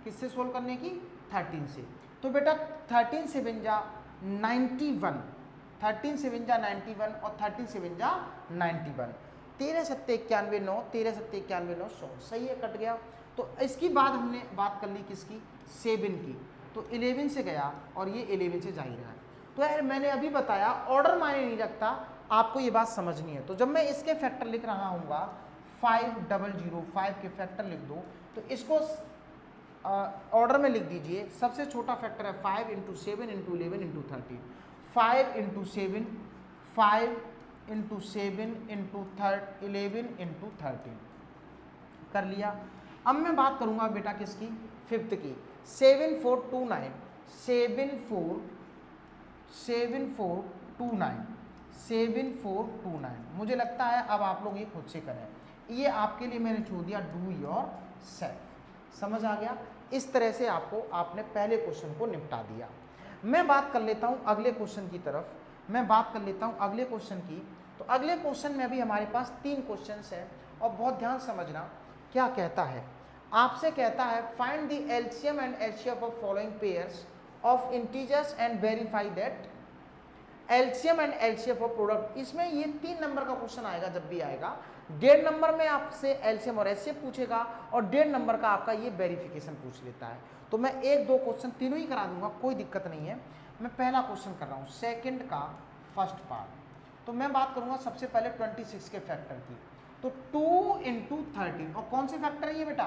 किससे सोल्व करने की? 13 से। तो बेटा 13 7 जा 91, 13 7 जा 91 और 13 7 जा 91, 13 7 91 9, 13 7 91 9 100। सही है, कट गया। तो इसकी बाद हमने बात कर ली किसकी? 7 की। तो 11 से गया और ये 11 से जा ही रहा है। तो यार मैंने अभी बताया ऑर्डर मायने नहीं रखता, आपको ये बात समझनी है। तो जब मैं इसके फैक्टर लिख रहा हूँगा 5005 के फैक्टर लिख दो, तो इसको ऑर्डर में लिख दीजिए। सबसे छोटा फैक्टर है 5 into 7 into 11 into 13, 5 into 7, 5 into 7 into 11 into 13 कर लिया। अब मैं बात करूंगा बेटा किसकी, फिफ्थ की, 7429, 7429। मुझे लगता है अब आप लोग ये खुद से करें, ये आपके लिए मैंने छोड़ दिया डू योर सेल्फ। समझ आ गया? इस तरह से आपने पहले क्वेश्चन को निपटा दिया। मैं बात कर लेता हूं अगले क्वेश्चन की तरफ, मैं बात कर लेता हूं अगले क्वेश्चन की। तो अगले क्वेश्चन में अभी हमारे पास 3 क्वेश्चंस हैं और बहुत ध्यान समझना क्या कहता है। आपसे कहता है find the LCM and HCF of following pairs of integers and verify that LCM and HCF of product. इसमें ये 3 नंबर का क्वेश्चन आएगा, जब भी आएगा 1.5 नंबर में आपसे एलसीएम और एचसीएफ पूछेगा और 1.5 नंबर का आपका ये वेरिफिकेशन पूछ लेता है। तो मैं 1-2 क्वेश्चन तीनों ही करा दूंगा, कोई दिक्कत नहीं है। मैं पहला क्वेश्चन कर रहा हूँ, सेकंड का फर्स्ट पार्ट। तो मैं बात करूंगा सबसे पहले 26 के फैक्टर की। तो 2 इंटू 13, और कौन से फैक्टर है ये बेटा,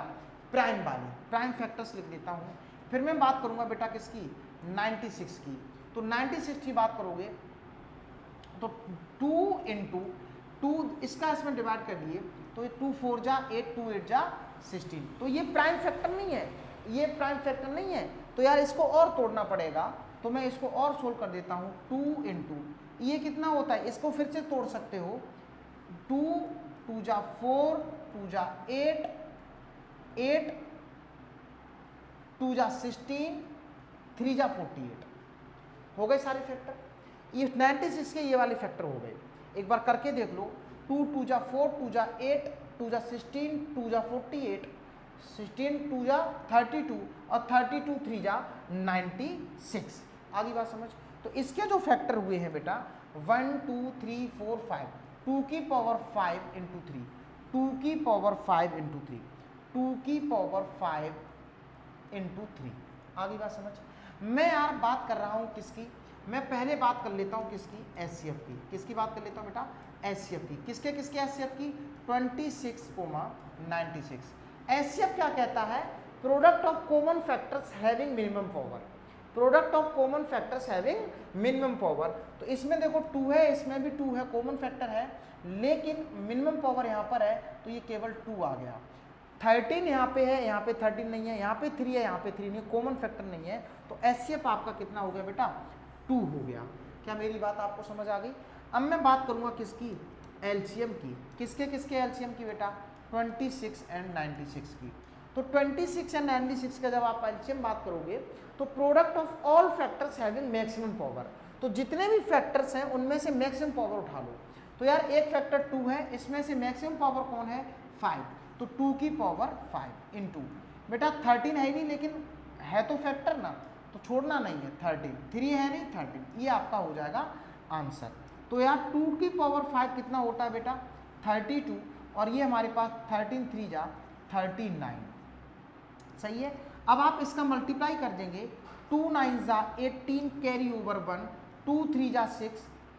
प्राइम वाली, प्राइम फैक्टर्स लिख देता हूँ। फिर मैं बात करूंगा बेटा किसकी, 96 की। तो 96 की बात करोगे तो 2 इंटू 2, इसका इसमें डिवाइड कर दिए तो ये 2 4 जा 8, 2 8 जा 16। तो ये प्राइम फैक्टर नहीं है, ये प्राइम फैक्टर नहीं है, तो यार इसको और तोड़ना पड़ेगा। तो मैं इसको और सोल्व कर देता हूँ। 2 इंटू ये कितना होता है, इसको फिर से तोड़ सकते हो। 2 2 जा 4, 2 जा 8, 8 2 जा 16, 3 जा 48। हो गए सारे फैक्टर। ये 96 के ये वाले फैक्टर हो गए, एक बार करके देख लो। 2 2 जा 4, 2 जा 8, 2 जा 16, 2 जा 48, 16 2 जा 32 और 32 3 जा 96। आगे बात समझ। तो इसके जो फैक्टर हुए हैं बेटा 1 2 3 4 5, 2 की पावर 5 इंटू 3, 2 की पावर 5 इंटू 3, 2 की पावर 5 इंटू 3। आगे बात समझ। मैं यार बात कर रहा हूँ किसकी, मैं पहले बात कर लेता हूँ किसकी, एचसीएफ की। किसकी बात कर लेता हूँ बेटा, एचसीएफ की। किसके किसके एचसीएफ की, 26, 96। एचसीएफ क्या कहता है, product of common factors having minimum power, product of common factors having minimum power. तो इसमें देखो 2 है, इसमें भी 2 है, कॉमन फैक्टर है, लेकिन मिनिमम पावर यहाँ पर है तो ये केवल 2 आ गया। 13 यहाँ पे है, यहाँ पे 13 नहीं है, यहाँ पे 3 है, यहाँ पे 3 नहीं है, कॉमन फैक्टर नहीं है। तो एचसीएफ आपका कितना हो गया बेटा, 2 हो गया। क्या मेरी बात आपको समझ आ गई? अब मैं बात करूंगा किसकी, एलसीएम की। किसके किसके एलसीएम की बेटा, 26 एंड 96 की। तो 26 एंड 96 का जब आप एलसीएम बात करोगे तो product of all factors having maximum power, तो जितने भी फैक्टर्स हैं उनमें से मैक्सिमम पावर उठा लो। तो यार एक फैक्टर 2 है, इसमें से मैक्सिमम पावर कौन है, 5। तो 2 की पावर 5 इंटू बेटा 13 है नहीं, लेकिन है तो फैक्टर ना, तो छोड़ना नहीं है। 13, 3 है नहीं, 13, ये आपका हो जाएगा आंसर। तो यार 2 की पावर 5 कितना होता है बेटा, 32, और ये हमारे पास 13 3 जा 39। सही है। अब आप इसका मल्टीप्लाई कर देंगे, 2 9 जा 18 कैरी ओवर 1, 2 3 जा 6,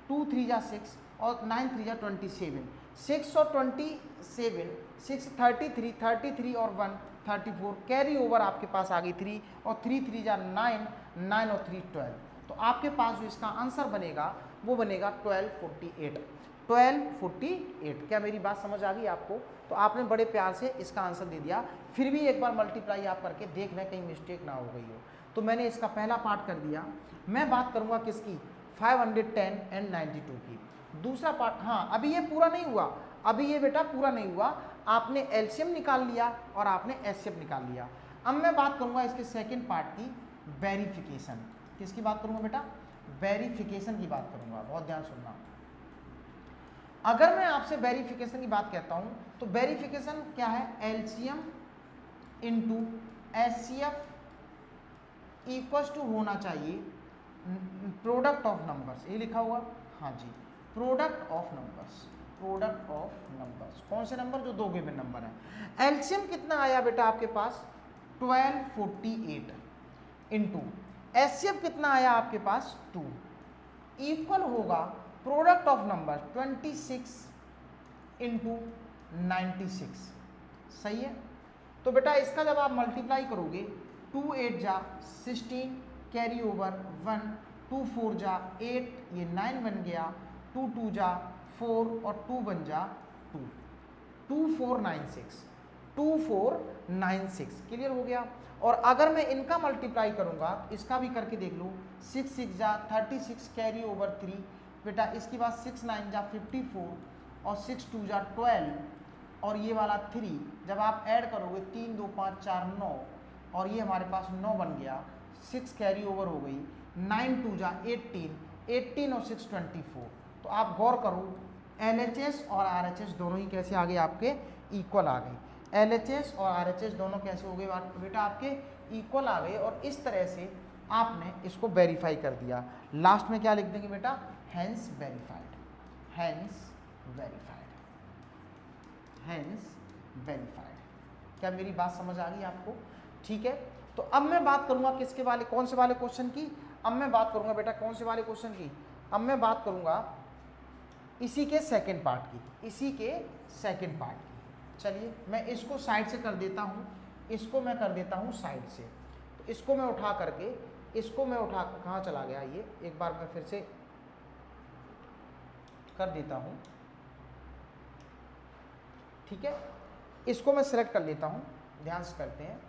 2 3 जा 6 और 9 3 जा 27, 6 और 27, 6 33, 33 और 1 34, कैरी ओवर आपके पास आ गई 3 और 3 3 जा 9, 9 और 3 12। तो आपके पास जो इसका आंसर बनेगा वो बनेगा 1248, 1248। क्या मेरी बात समझ आ गई आपको? तो आपने बड़े प्यार से इसका आंसर दे दिया। फिर भी एक बार मल्टीप्लाई आप करके देख लें कहीं मिस्टेक ना हो गई हो। तो मैंने इसका पहला पार्ट कर दिया। मैं बात करूंगा किसकी, 510 एंड 92 की। दूसरा पार्ट, हाँ अभी ये पूरा नहीं हुआ, अभी ये बेटा पूरा नहीं हुआ। आपने एलसीएम निकाल लिया और आपने एचसीएफ निकाल लिया। अब मैं बात करूंगा इसके सेकंड पार्ट की, वेरिफिकेशन। किसकी बात करूंगा बेटा, वेरिफिकेशन की बात करूंगा। बहुत ध्यान सुनना। अगर मैं आपसे वेरिफिकेशन की बात कहता हूं तो वेरिफिकेशन क्या है, LCM into HCF equals to होना चाहिए प्रोडक्ट ऑफ नंबर्स। ये लिखा हुआ, हाँ जी, product of numbers, product of numbers. कौन से नंबर, जो 2 गिवन नंबर है। एलसीएम कितना आया बेटा आपके पास, 1248 इंटू एचसीएफ कितना आया आपके पास, 2, इक्वल होगा प्रोडक्ट ऑफ नंबर 26 इंटू 96, सही है। तो बेटा इसका जब आप मल्टीप्लाई करोगे 2 8 जा 16, कैरी ओवर 1, 2 4 जा 8, ये 9 बन गया, 2 2 जा 4 और 2 बन जा 2, 2496, 2496, क्लियर हो गया। और अगर मैं इनका मल्टीप्लाई करूंगा, इसका भी करके देख लो, 6 6 जा 36, कैरी ओवर 3, बेटा इसके बाद 6 9 जा 54 और 6 2 जा 12 और ये वाला 3, जब आप ऐड करोगे 3 2 5 4 9 और ये हमारे पास 9 बन गया, 6 कैरी ओवर हो गई, 9 2 जा 18, 18 और 6 24। तो आप गौर करो LHS और RHS दोनों ही कैसे आ गए आपके, इक्वल आ गए। LHS और RHS दोनों कैसे हो गए बेटा आपके, इक्वल आ गए। और इस तरह से आपने इसको वेरीफाई कर दिया। लास्ट में क्या लिख देंगे बेटा, hence verified, hence verified, hence verified. क्या मेरी बात समझ आ गई आपको? ठीक है। तो अब मैं बात करूंगा किसके वाले, कौन से वाले क्वेश्चन की, अब मैं बात करूंगा बेटा कौन से वाले क्वेश्चन की, अब मैं बात करूंगा इसी के सेकंड पार्ट की, इसी के सेकंड पार्ट की। चलिए मैं इसको साइड से कर देता हूँ, इसको मैं कर देता हूँ साइड से। तो इसको मैं उठा करके, इसको मैं उठा, कहाँ चला गया ये, एक बार मैं फिर से कर देता हूँ, ठीक है। इसको मैं सिलेक्ट कर लेता हूँ, ध्यान से करते हैं।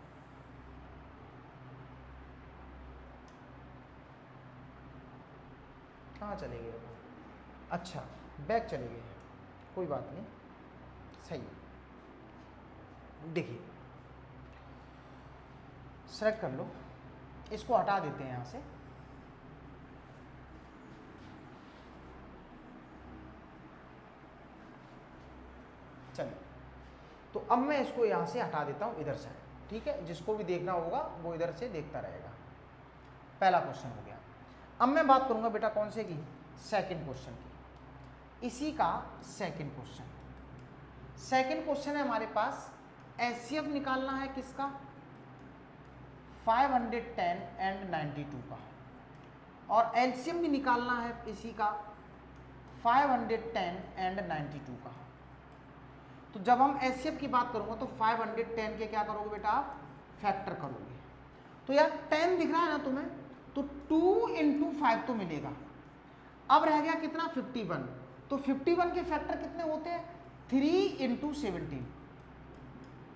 कहाँ चले गए वो, अच्छा बैक चले गए, कोई बात नहीं, सही है। देखिए सेलेक्ट कर लो, इसको हटा देते हैं यहाँ से, चलिए। तो अब मैं इसको यहाँ से हटा देता हूँ इधर से, ठीक है। जिसको भी देखना होगा वो इधर से देखता रहेगा। पहला क्वेश्चन हो गया। अब मैं बात करूँगा बेटा कौन से की, सेकंड क्वेश्चन की। इसी का सेकंड क्वेश्चन, सेकंड क्वेश्चन है हमारे पास, HCF निकालना है किसका, 510 एंड 92 का, और LCM भी निकालना है इसी का 510 एंड 92 का। तो जब हम HCF की बात करूंगा तो 510 के क्या करोगे बेटा आप, फैक्टर करोगे। तो यार 10 दिख रहा है ना तुम्हें, तो 2 इंटू 5 तो मिलेगा। अब रह गया कितना, 51। तो 51 के फैक्टर कितने होते हैं, 3 इंटू 17।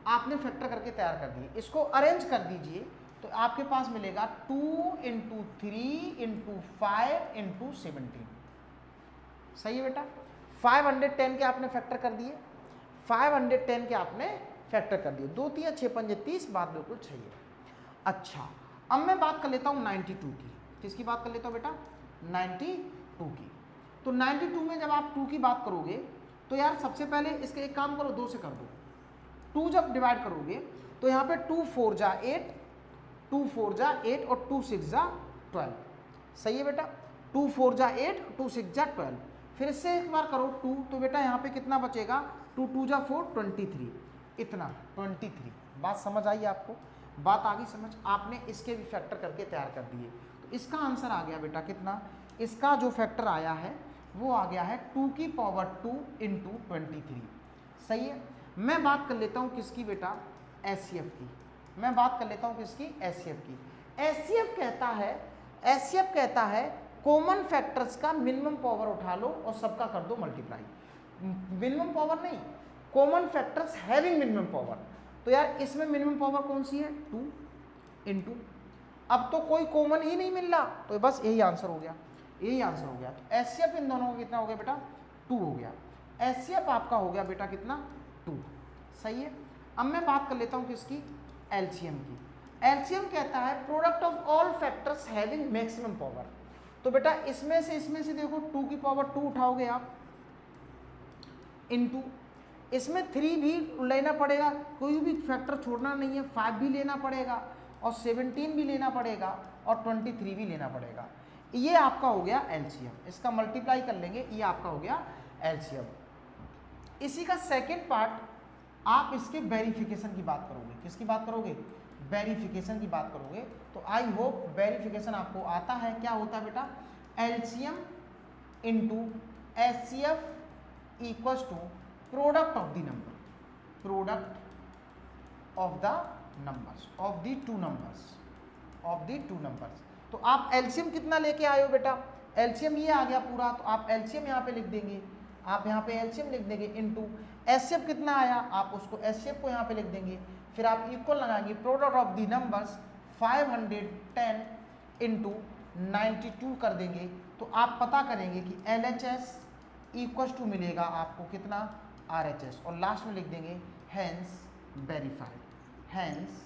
आपने फैक्टर करके तैयार कर दिए, इसको अरेंज कर दीजिए तो आपके पास मिलेगा 2 इंटू 3 इंटू 5 इंटू 17। सही है बेटा। 510 के आपने फैक्टर कर दिए, 510 के आपने फैक्टर कर दिए, 2 3 6 5 30, बात बिल्कुल सही है। अच्छा अब मैं बात कर लेता हूँ 92 की। किसकी बात कर लेता हूँ बेटा, 92 की। तो 92 में जब आप 2 की बात करोगे तो यार सबसे पहले इसके एक काम करो, 2 से कर दो। 2 जब डिवाइड करोगे तो यहाँ पे 2 4 जा 8, 2 4 जा 8 और 2 6 जा 12। सही है बेटा, 2 4 जा 8, 2 6 जा 12। फिर से एक बार करो 2, तो बेटा यहाँ पे कितना बचेगा, 2 2 जा 4, 23, इतना 23। बात समझ आई आपको, बात आ गई समझ। आपने इसके भी फैक्टर करके तैयार कर दिए, तो इसका आंसर आ गया बेटा कितना, इसका जो फैक्टर आया है वो आ गया है 2 की पावर 2 इंटू 23। सही है। मैं बात कर लेता हूँ किसकी बेटा, HCF की। मैं बात कर लेता हूँ किसकी, HCF की। HCF कहता है कॉमन फैक्टर्स का मिनिमम पावर उठा लो और सबका कर दो मल्टीप्लाई। मिनिमम पावर नहीं, common factors having minimum power. तो यार इसमें मिनिमम पावर कौन सी है, 2 इंटू, अब तो कोई कॉमन ही नहीं मिल रहा, तो बस यही आंसर हो गया, यही आंसर हो गया। तो HCF इन दोनों का कितना हो गया बेटा, 2 हो गया। HCF आपका हो गया बेटा कितना, 2। सही है। अब मैं बात कर लेता हूँ किसकी, LCM की। LCM कहता है product of all factors having maximum power. तो बेटा इसमें से देखो 2 की पावर 2 उठाओगे आप, इनटू इसमें 3 भी लेना पड़ेगा, कोई भी फैक्टर छोड़ना नहीं है, 5 भी लेना पड़ेगा और 17 भी लेना पड़ेगा और 23 भी लेना पड़ेगा। ये आपका हो गया LCM। इसका मल्टीप्लाई कर लेंगे, ये आपका हो गया LCM। इसी का सेकेंड पार्ट, आप इसके वेरिफिकेशन की बात करोगे। किसकी बात करोगे, वेरिफिकेशन की बात करोगे। तो आई होप वेरिफिकेशन आपको आता है। क्या होता है बेटा, LCM into HCF equals to product of the number, product of the numbers, of the two numbers, of the two numbers. तो आप एलसीएम कितना लेके आए हो बेटा, एलसीएम ये आ गया पूरा, तो आप एलसीएम यहाँ पे लिख देंगे, आप यहाँ पे एलसीएम लिख देंगे इनटू एचसीएफ कितना आया, आप उसको एचसीएफ को यहाँ पे लिख देंगे, फिर आप इक्वल लगाएंगे product of the numbers 510 into 92 कर देंगे, तो आप पता करेंगे कि LHS इक्वल्स टू मिलेगा आपको कितना RHS, और लास्ट में लिख देंगे hence verified, hence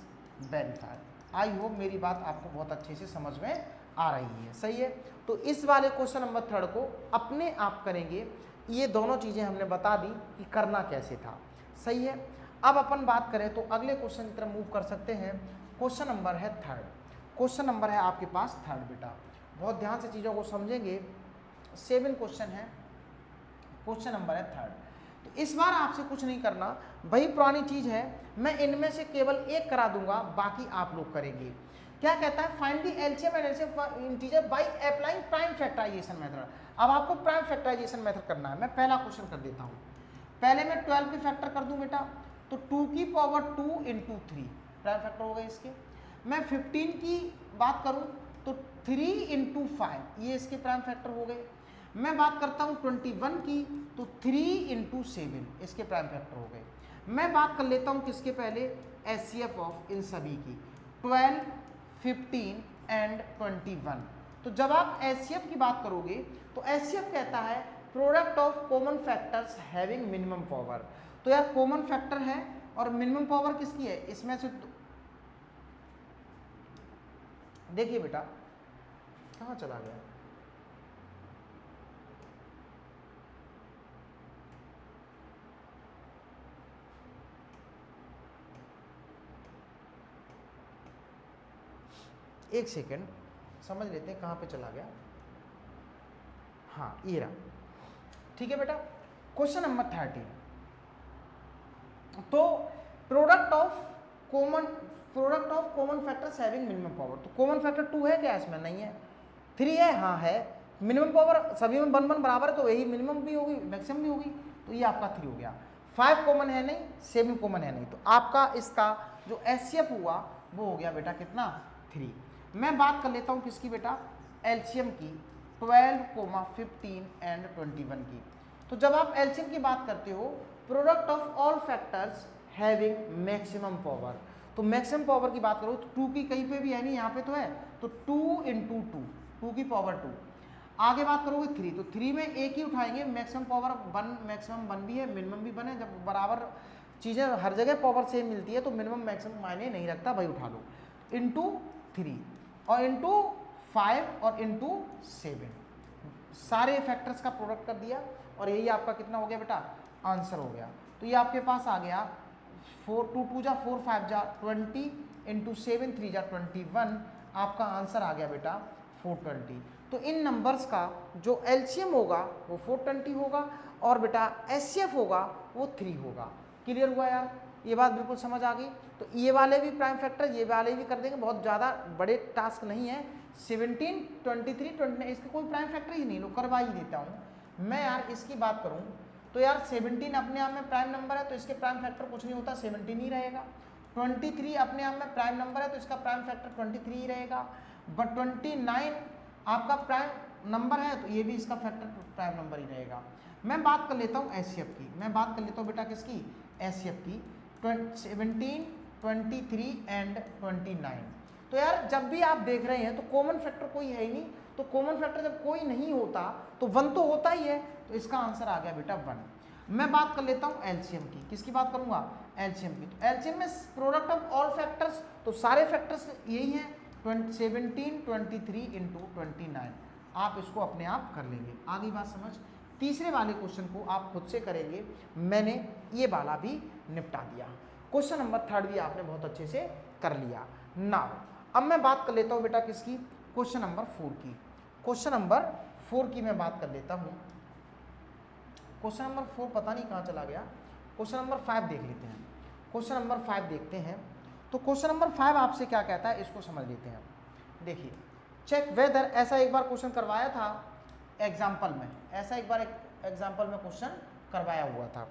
verified. I hope मेरी बात आपको बहुत अच्छे से समझ में आ रही है, सही है। तो इस वाले क्वेश्चन नंबर 3 को अपने आप करेंगे, ये दोनों चीज़ें हमने बता दी कि करना कैसे था, सही है। अब अपन बात करें तो अगले क्वेश्चन की तरफ मूव कर सकते हैं। क्वेश्चन नंबर है 3, क्वेश्चन नंबर है आपके पास 3 बेटा, बहुत ध्यान से चीज़ों को समझेंगे। 7 क्वेश्चन है, क्वेश्चन नंबर है 3। तो इस बार आपसे कुछ नहीं करना, वही पुरानी चीज़ है, मैं इनमें से केवल एक करा दूंगा, बाकी आप लोग करेंगे। क्या कहता है, find the LCM and HCF integer by applying prime factorisation method. अब आपको प्राइम फैक्टराइजेशन मेथड करना है। मैं पहला क्वेश्चन कर देता हूँ, पहले मैं 12 के फैक्टर कर दूं बेटा, तो 2 की पावर 2 इंटू 3 प्राइम फैक्टर हो गए इसके। मैं 15 की बात करूं तो 3 इंटू 5 ये इसके प्राइम फैक्टर हो गए। मैं बात करता हूं 21 की तो 3 इंटू 7 इसके प्राइम फैक्टर हो गए। मैं बात कर लेता हूं किसके पहले, एचसीएफ ऑफ इन सभी की 12, 15 एंड 21। तो जब आप एचसीएफ की बात करोगे तो एचसीएफ कहता है product of common factors having minimum power. तो यार कॉमन फैक्टर है और मिनिमम पावर किसकी है, इसमें से देखिए बेटा कहाँ चला गया, एक सेकेंड समझ लेते हैं कहाँ पे चला गया। हाँ ये रहा, ठीक है बेटा। क्वेश्चन नंबर 13, तो product of common factors having minimum power. तो कॉमन फैक्टर 2 है क्या, इसमें नहीं है, 3 है, हाँ है। मिनिमम पावर सभी में 1 1 बराबर है, तो यही मिनिमम भी होगी मैक्सिमम भी होगी, तो ये आपका 3 हो गया। 5 कॉमन है नहीं, 7 कॉमन है नहीं, तो आपका इसका जो एचसीएफ हुआ वो हो गया बेटा कितना, 3। मैं बात कर लेता हूँ किसकी बेटा, एलसीएम की 12, 15 एंड 21 की। तो जब आप एलसीएम की बात करते हो, product of all factors having maximum power, तो मैक्सिमम पावर की बात करो तो 2 की कहीं पे भी है नहीं, यहाँ पे तो है, तो 2 इंटू 2 की पावर 2। आगे बात करोगे 3, तो 3 में एक ही उठाएंगे, मैक्सिमम पावर 1, मैक्सिमम 1 भी है, मिनिमम भी 1 है। जब बराबर चीज़ें हर जगह पावर सेम मिलती है तो मिनिमम मैक्सिमम मायने नहीं रखता, भाई उठा लो, इंटू 3 और इंटू 5 और इंटू 7, सारे फैक्टर्स का प्रोडक्ट कर दिया और यही आपका कितना हो गया बेटा, आंसर हो गया। तो ये आपके पास आ गया 4 2 2 जा 4 5 जा 20 इंटू 7 3 जा 21, आपका आंसर आ गया बेटा 420। तो इन नंबर्स का जो एलसीएम होगा वो 420 होगा और बेटा एचसीएफ होगा वो 3 होगा। क्लियर हुआ यार, ये बात बिल्कुल समझ आ गई। तो ये वाले भी प्राइम फैक्टर ये वाले भी कर देंगे, बहुत ज़्यादा बड़े टास्क नहीं है। 17, 23, 29 इसका कोई प्राइम फैक्टर ही नहीं, लो करवा ही देता हूँ मैं यार। इसकी बात करूँ तो यार 17 अपने आप में प्राइम नंबर है तो इसके प्राइम फैक्टर कुछ नहीं होता, 17 ही रहेगा। 23 अपने आप में प्राइम नंबर है तो इसका प्राइम फैक्टर 23 ही रहेगा। बट 29 आपका प्राइम नंबर है तो ये भी इसका फैक्टर प्राइम नंबर ही रहेगा। मैं बात कर लेता हूँ एचसीएफ की, मैं बात कर लेता हूँ बेटा किसकी, एचसीएफ की 17, 23 एंड 29। तो यार जब भी आप देख रहे हैं तो कॉमन फैक्टर कोई है ही नहीं, तो कॉमन फैक्टर जब कोई नहीं होता तो 1 तो होता ही है, तो इसका आंसर आ गया बेटा 1। मैं बात कर लेता हूँ एलसीएम की, किसकी बात करूंगा, एलसीएम की। तो एलसीएम में प्रोडक्ट ऑफ ऑल फैक्टर्स, तो सारे फैक्टर्स यही हैं 17, 23 इंटू 29, आप इसको अपने आप कर लेंगे। आगे बात समझ। तीसरे वाले क्वेश्चन को आप खुद से करेंगे, मैंने ये वाला भी निपटा दिया। क्वेश्चन नंबर 3 भी आपने बहुत अच्छे से कर लिया। नाउ अब मैं बात कर लेता हूँ बेटा किसकी, क्वेश्चन नंबर 4 की। क्वेश्चन नंबर 4 की मैं बात कर लेता हूँ। क्वेश्चन नंबर 4 पता नहीं कहाँ चला गया, क्वेश्चन नंबर 5 देख लेते हैं। क्वेश्चन नंबर 5 देखते हैं। तो क्वेश्चन नंबर 5 आपसे क्या कहता है इसको समझ लेते हैं। देखिए, चेक वेदर, ऐसा एक बार क्वेश्चन करवाया था एग्जाम्पल में, ऐसा एक बार एक एग्जाम्पल में क्वेश्चन करवाया हुआ था।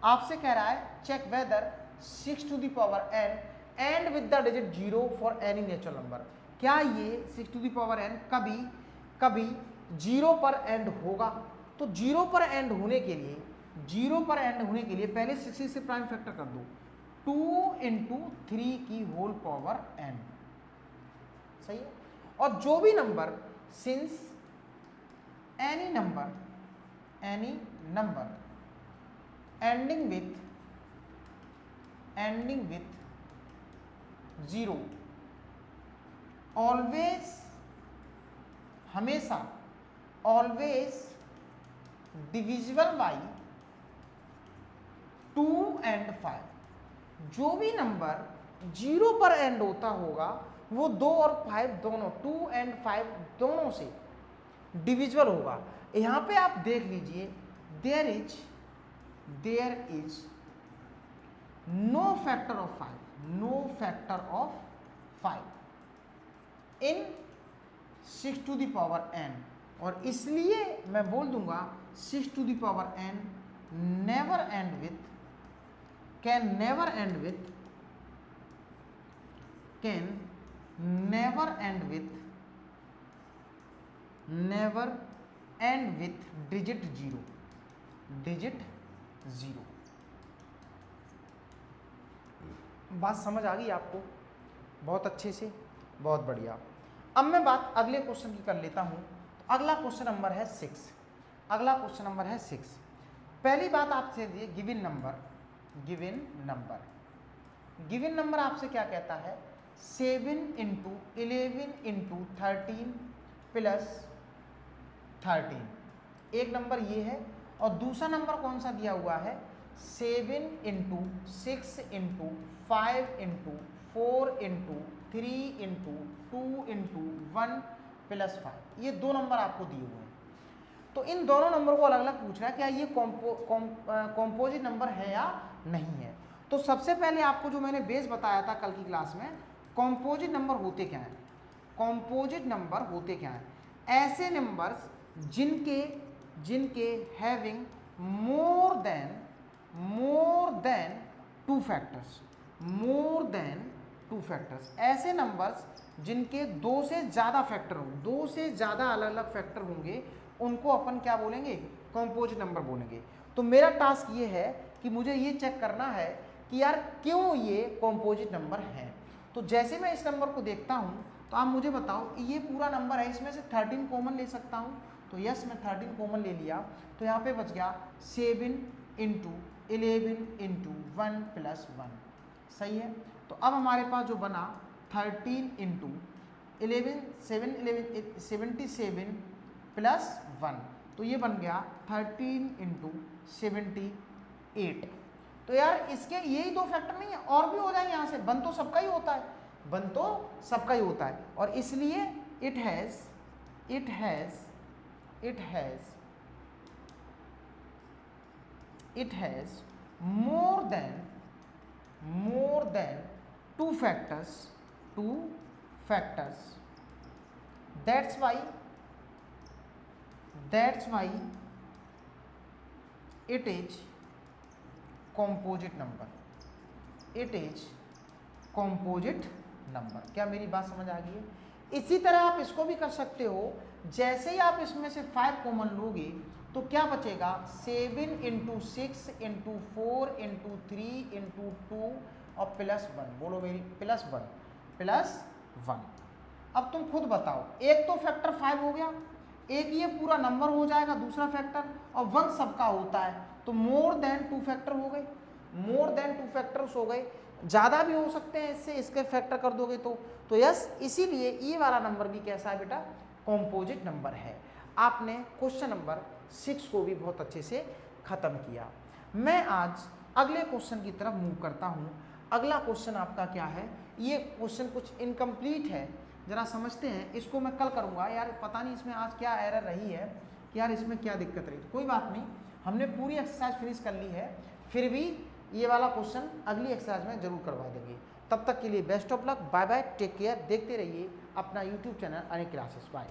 आपसे कह रहा है check whether 6 to the power n and with the digit 0 for any natural number. क्या ये 6 टू द पावर n कभी कभी 0 पर एंड होगा? तो 0 पर एंड होने के लिए, 0 पर एंड होने के लिए पहले 60 से प्राइम फैक्टर कर दो, 2 इंटू 3 की होल पावर n। सही है। और जो भी number, since any number ending with 0 always, हमेशा, ऑलवेज डिविजिबल बाई 2 एंड 5। जो भी नंबर 0 पर एंड होता होगा वो 2 और 5 दोनों, 2 एंड 5 दोनों से डिविजिबल होगा। यहां पे आप देख लीजिए, there is no factor of 5, no factor of 5 in 6 to the power n। और इसलिए मैं बोल दूंगा 6 to the power n never end with, can never end with, can never end with, never end with digit 0, digit 0। बात समझ आ गई आपको? बहुत अच्छे से, बहुत बढ़िया। अब मैं बात अगले क्वेश्चन की कर लेता हूं। तो अगला क्वेश्चन नंबर है 6। अगला क्वेश्चन नंबर है 6। पहली बात आपसे the given number, given number, given number आपसे क्या कहता है? 7 इंटू 11 इंटू 13 प्लस 13। एक नंबर ये है, और दूसरा नंबर कौन सा दिया हुआ है? 7 into 6 into 5 into 4 into 3 into 2 into 1 plus 5। ये दो नंबर आपको दिए हुए हैं। तो इन दोनों नंबर को अलग अलग पूछ रहा है, क्या ये कॉम्पोजिट नंबर है या नहीं है। तो सबसे पहले आपको जो मैंने बेस बताया था कल की क्लास में, कॉम्पोजिट नंबर होते क्या हैं? कॉम्पोजिट नंबर होते क्या हैं? ऐसे नंबर्स जिनके having more than 2 factors, more than 2 factors. ऐसे नंबर्स जिनके 2 से ज़्यादा फैक्टर होंगे, 2 से ज़्यादा अलग अलग फैक्टर होंगे, उनको अपन क्या बोलेंगे? कॉम्पोजिट नंबर बोलेंगे। तो मेरा टास्क ये है कि मुझे ये चेक करना है कि यार क्यों ये कॉम्पोजिट नंबर है। तो जैसे मैं इस नंबर को देखता हूँ तो आप मुझे बताओ, ये पूरा नंबर है, इसमें से 13 कॉमन ले सकता हूँ? तो यस, मैं 13 कॉमन ले लिया, तो यहाँ पे बच गया 7 इंटू 11 इंटू 1 प्लस 1। सही है। तो अब हमारे पास जो बना 13 इंटू 11, 77 प्लस 1, तो ये बन गया 13 इंटू 78। तो यार इसके यही 2 फैक्टर नहीं है, और भी हो जाएंगे यहाँ से, बन तो सबका ही होता है, बन तो सबका ही होता है। और इसलिए it has more than 2 factors, that's why it is composite number, it is composite number। क्या मेरी बात समझ आ गई है? इसी तरह आप इसको भी कर सकते हो, जैसे ही आप इसमें से 5 कॉमन लोगे तो क्या बचेगा? 7 इंटू 6 इंटू 4 इंटू 3 इंटू 2 और प्लस 1। बोलो मेरी, प्लस 1। अब तुम खुद बताओ, एक तो फैक्टर 5 हो गया, एक ये पूरा नंबर हो जाएगा दूसरा फैक्टर, और 1 सबका होता है, तो मोर देन 2 फैक्टर हो गए, मोर देन 2 फैक्टर्स हो गए। ज़्यादा भी हो सकते हैं इससे, इसके फैक्टर कर दोगे तो यस, इसीलिए ये वाला नंबर भी कैसा है बेटा? कॉम्पोजिट नंबर है। आपने क्वेश्चन नंबर 6 को भी बहुत अच्छे से ख़त्म किया। मैं आज अगले क्वेश्चन की तरफ मूव करता हूँ। अगला क्वेश्चन आपका क्या है? ये क्वेश्चन कुछ इनकम्प्लीट है, ज़रा समझते हैं। इसको मैं कल करूँगा। यार पता नहीं इसमें आज क्या एरर रही है, कि यार इसमें क्या दिक्कत रही। कोई बात नहीं, हमने पूरी एक्सरसाइज फिनिश कर ली है, फिर भी ये वाला क्वेश्चन अगली एक्सरसाइज में जरूर करवा देंगे। तब तक के लिए best of luck, bye bye, take care. देखते रहिए अपना YouTube channel Anik classes. Bye.